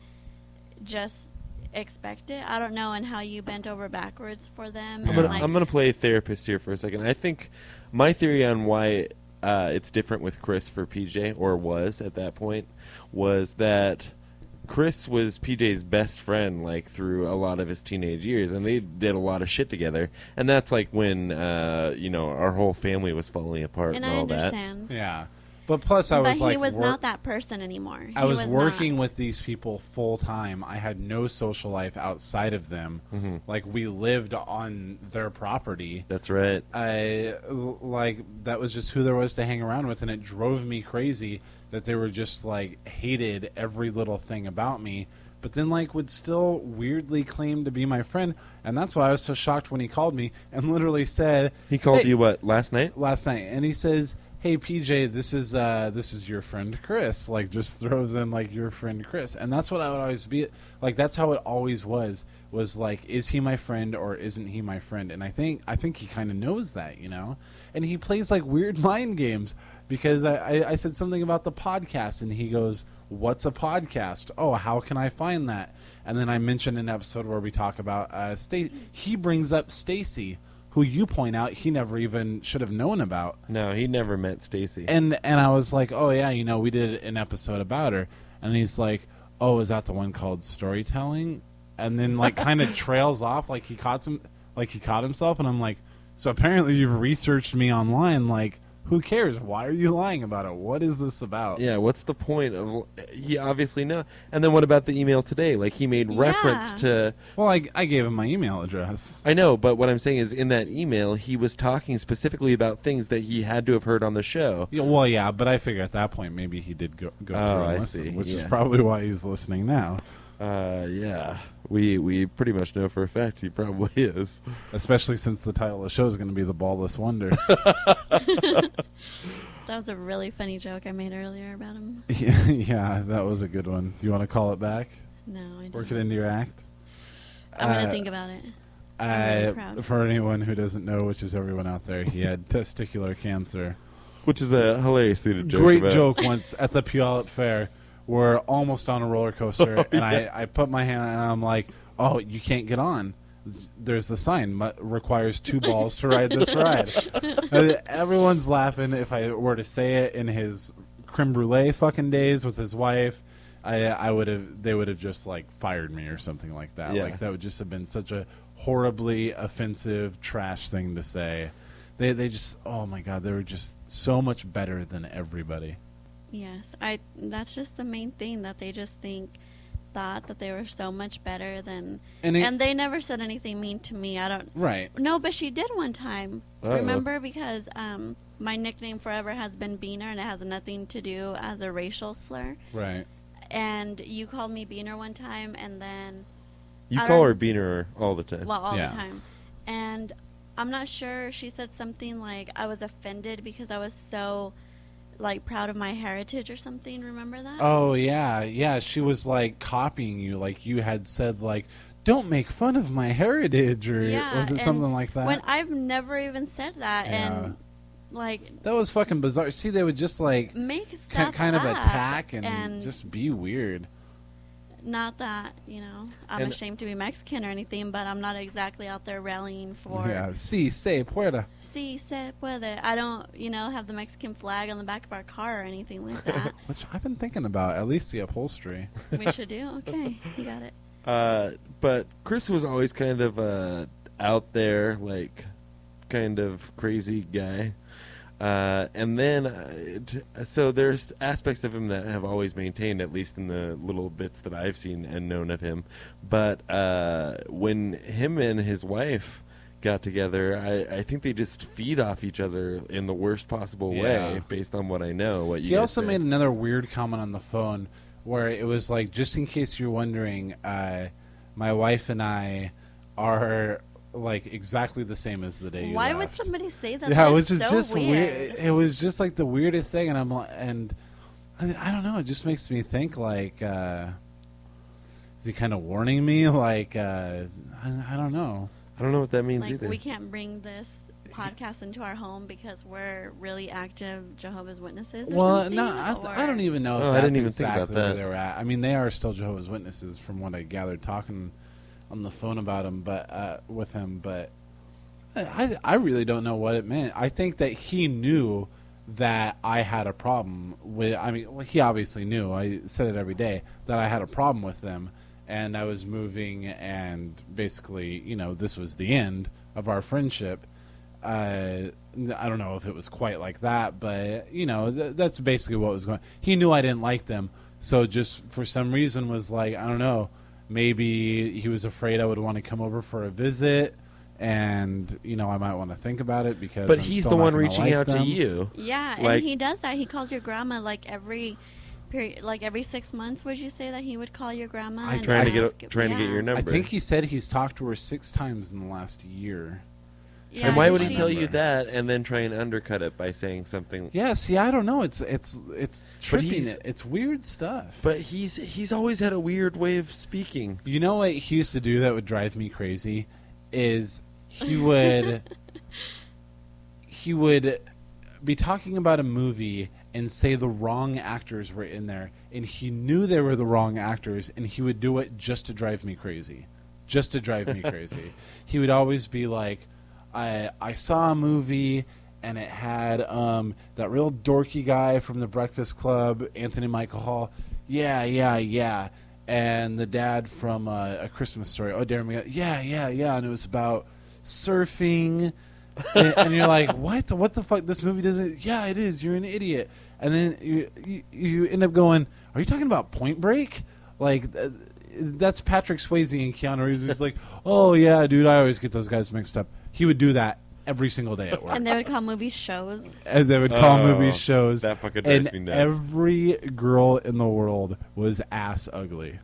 just expect it. I don't know, and how you bent over backwards for them. I'm and gonna like, play therapist here for a second. I think my theory on why it's different with Chris for PJ, or was at that point, was that Chris was PJ's best friend, like, through a lot of his teenage years, and they did a lot of shit together. And that's like when our whole family was falling apart and and I all that. understand. Yeah, But plus, I was but like, he was not that person anymore. I was working not. with these people full time. I had no social life outside of them. Mm-hmm. Like, we lived on their property. That's right. That was just who there was to hang around with, and it drove me crazy that they were just like hated every little thing about me, but then like would still weirdly claim to be my friend. And that's why I was so shocked when he called me and literally said, He called "Hey," you what, last night? last night, and he says, "Hey PJ, this is your friend Chris." Like, just throws in like, your friend Chris. And that's what I would always be like. That's how it always was like, is he my friend or isn't he my friend? And I think he kind of knows that, you know. And he plays like weird mind games, because I said something about the podcast, and he goes, "What's a podcast? Oh, how can I find that?" And then I mentioned an episode where we talk about he brings up Stacy, who you point out he never even should have known about. No, he never met Stacy. And I was like, "Oh yeah, you know, we did an episode about her." And he's like, "Oh, is that the one called Storytelling?" And then like kind of trails off like he caught himself. And I'm like, "So apparently you've researched me online. Like, who cares? Why are you lying about it? What is this about?" Yeah, what's the point of... He obviously knows. And then what about the email today? Like, he made reference to... Well, I gave him my email address. I know, but what I'm saying is, in that email, he was talking specifically about things that he had to have heard on the show. Yeah, well, yeah, but I figure at that point maybe he did go through and listen, see. which is Yeah. probably why he's listening now. Yeah. We pretty much know for a fact he probably is. Especially since the title of the show is going to be The Ballless Wonder. That was a really funny joke I made earlier about him. Yeah, that was a good one. Do you want to call it back? No, I don't. Work it into your act? I'm going to think about it. I'm really proud. For anyone who doesn't know, which is everyone out there, he had testicular cancer. Which is a hilarious thing to joke Great about. joke once at the Puyallup Fair. We're almost on a roller coaster, and I put my hand and I'm like, "Oh, you can't get on. There's the sign, requires 2 balls to ride this ride." Everyone's laughing. If I were to say it in his creme brulee fucking days with his wife, they would have just like fired me or something like that. Yeah. Like, that would just have been such a horribly offensive trash thing to say. They just, oh my God, they were just so much better than everybody. Yes, that's just the main thing, that they just thought that they were so much better than, and they never said anything mean to me. I don't. Right. No, but she did one time. Uh-oh. Remember, because my nickname forever has been Beaner, and it has nothing to do as a racial slur. Right. And you called me Beaner one time, and then You call her Beaner all the time. all Yeah. the time, and I'm not sure. She said something like I was offended because I was so like proud of my heritage or something. Remember that? Oh yeah. She was like copying you, like you had said, like, "Don't make fun of my heritage," or was it and something like that? When I've never even said that, Yeah. and like that was fucking bizarre. See, they would just like make stuff kind of up attack and just be weird. Not that, I'm And- ashamed to be Mexican or anything, but I'm not exactly out there rallying for Yeah, si se pueda. Si se puede. I don't, have the Mexican flag on the back of our car or anything like that. Which I've been thinking about, at least the upholstery. We should do? Okay, you got it. But Chris was always kind of out there, like, kind of crazy guy. And then, so there's aspects of him that have always maintained, at least in the little bits that I've seen and known of him. But when him and his wife got together, I think they just feed off each other in the worst possible Yeah. way, based on what I know. He also made another weird comment on the phone where it was like, just in case you're wondering, my wife and I are like exactly the same as the day you Why left. would somebody say that? Yeah, That which is is so just weird. weird. It was just like the weirdest thing, and I don't know. It just makes me think like, is he kind of warning me? Like, I don't know. I don't know what that means Like, either. we can't bring this podcast into our home because we're really active Jehovah's Witnesses or Well, something? no, or- I don't even know if Oh, I that's didn't even think about exactly where that. they were at. I mean, they are still Jehovah's Witnesses from what I gathered talking on the phone about him, but with him. But I really don't know what it meant. I think that he knew that I had a problem with. I mean, well, he obviously knew. I said it every day that I had a problem with them, and I was moving, and basically, this was the end of our friendship. I don't know if it was quite like that, but you know, that's basically what was going. He knew I didn't like them, so just for some reason was like, I don't know, maybe he was afraid I would want to come over for a visit, and you know, I might want to think about it because. But I'm he's still the not one gonna reaching like out to them. you. Yeah, Like- and he does that. He calls your grandma like every period, like every 6 months. Would you say that he would call your grandma? and Trying to ask- get your yeah. number. I think he said he's talked to her 6 times in the last year. Yeah, And why and would he she- tell you that and then try and undercut it by saying something? Yeah, see, I don't know. It's tripping. he's- It's weird stuff. But he's always had a weird way of speaking. You know what he used to do that would drive me crazy is he would be talking about a movie and say the wrong actors were in there, and he knew they were the wrong actors, and he would do it just to drive me crazy. Just to drive me crazy. He would always be like, I saw a movie and it had that real dorky guy from The Breakfast Club, Anthony Michael Hall. Yeah. And the dad from A Christmas Story. Oh, Darren McGee. Yeah. And it was about surfing. and you're like, what the fuck? This movie doesn't. Yeah, it is. You're an idiot. And then you end up going, are you talking about Point Break? Like, that's Patrick Swayze and Keanu Reeves. He's like, oh yeah, dude, I always get those guys mixed up. He would do that every single day at work. And they would call movies shows. And they would call Oh, movies shows. that fucking drives and me nuts. every girl in the world was ass ugly.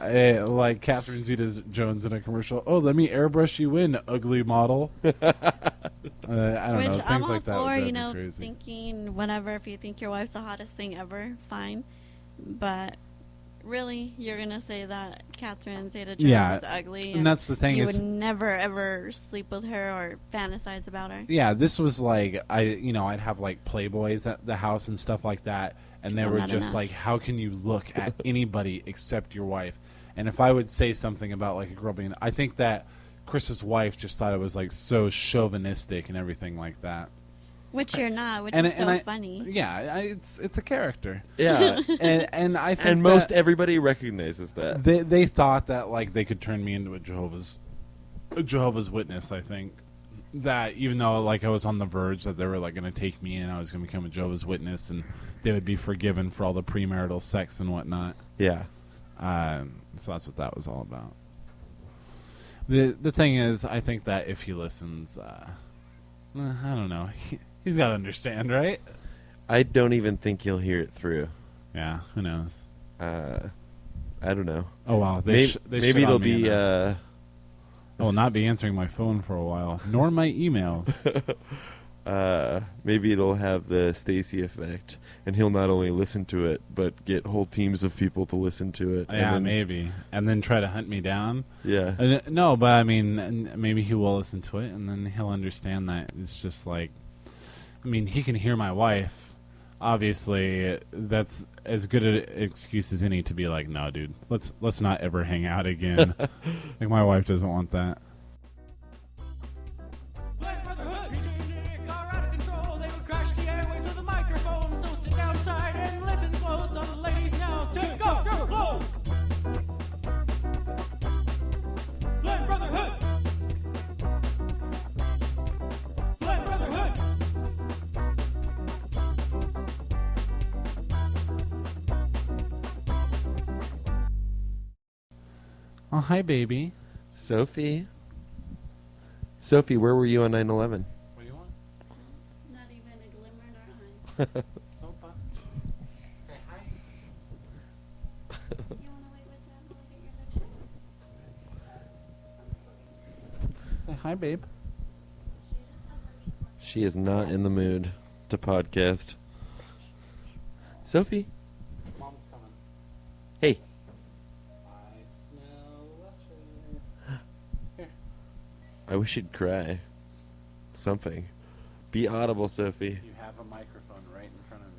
Like Catherine Zeta-Jones in a commercial. Oh, let me airbrush you in, ugly model. I don't Which know. Things I'm all like that would for, drive you me know, crazy. thinking whatever. If you think your wife's the hottest thing ever, fine. But really, you're gonna say that Catherine Zeta-Jones Yeah, is ugly, and that's the thing you is- would never ever sleep with her or fantasize about her. Yeah, this was like I'd have like Playboys at the house and stuff like that, and they Still were not just enough. like, how can you look at anybody except your wife? And if I would say something about like a girl being, I think that Chris's wife just thought it was like so chauvinistic and everything like that. Which you're not, which And is so I- funny. Yeah, it's a character, Yeah. and I think And most that everybody recognizes that. they thought that like they could turn me into a Jehovah's Witness. I think that even though like I was on the verge that they were like going to take me in, I was going to become a Jehovah's Witness, and they would be forgiven for all the premarital sex and whatnot. Yeah. So that's what that was all about. The thing is, I think that if he listens, I don't know, he's got to understand, right? I don't even think he'll hear it through. Yeah, who knows? I don't know. Oh wow, Maybe, they maybe shit on it'll me be. I will not be answering my phone for a while, nor my emails. Maybe it'll have the Stacy effect, and he'll not only listen to it, but get whole teams of people to listen to it. Yeah, and then, maybe, and then try to hunt me down. Yeah. No, but I mean, maybe he will listen to it, and then he'll understand that it's just like, I mean, he can hear my wife. Obviously, that's as good an excuse as any to be like, no, dude, let's not ever hang out again. Like my wife doesn't want that. Brotherhood, Nick are out of control. They will crash the airwaves with a microphone. So sit down tight and listen close. All the ladies now take off your clothes. Blend Brotherhood. Blend Brotherhood. Oh, hi, baby. Sophie, where were you on 9/11? What do you want? Not even a glimmer in our eyes. Sopa. Say hi. You want to wait with them while I get your picture? Say hi, babe. She is not in the mood to podcast. Sophie, Mom's coming. hey. I smell leche. Here. I wish you'd cry. Something. Be audible, Sophie. You have a microphone right in front of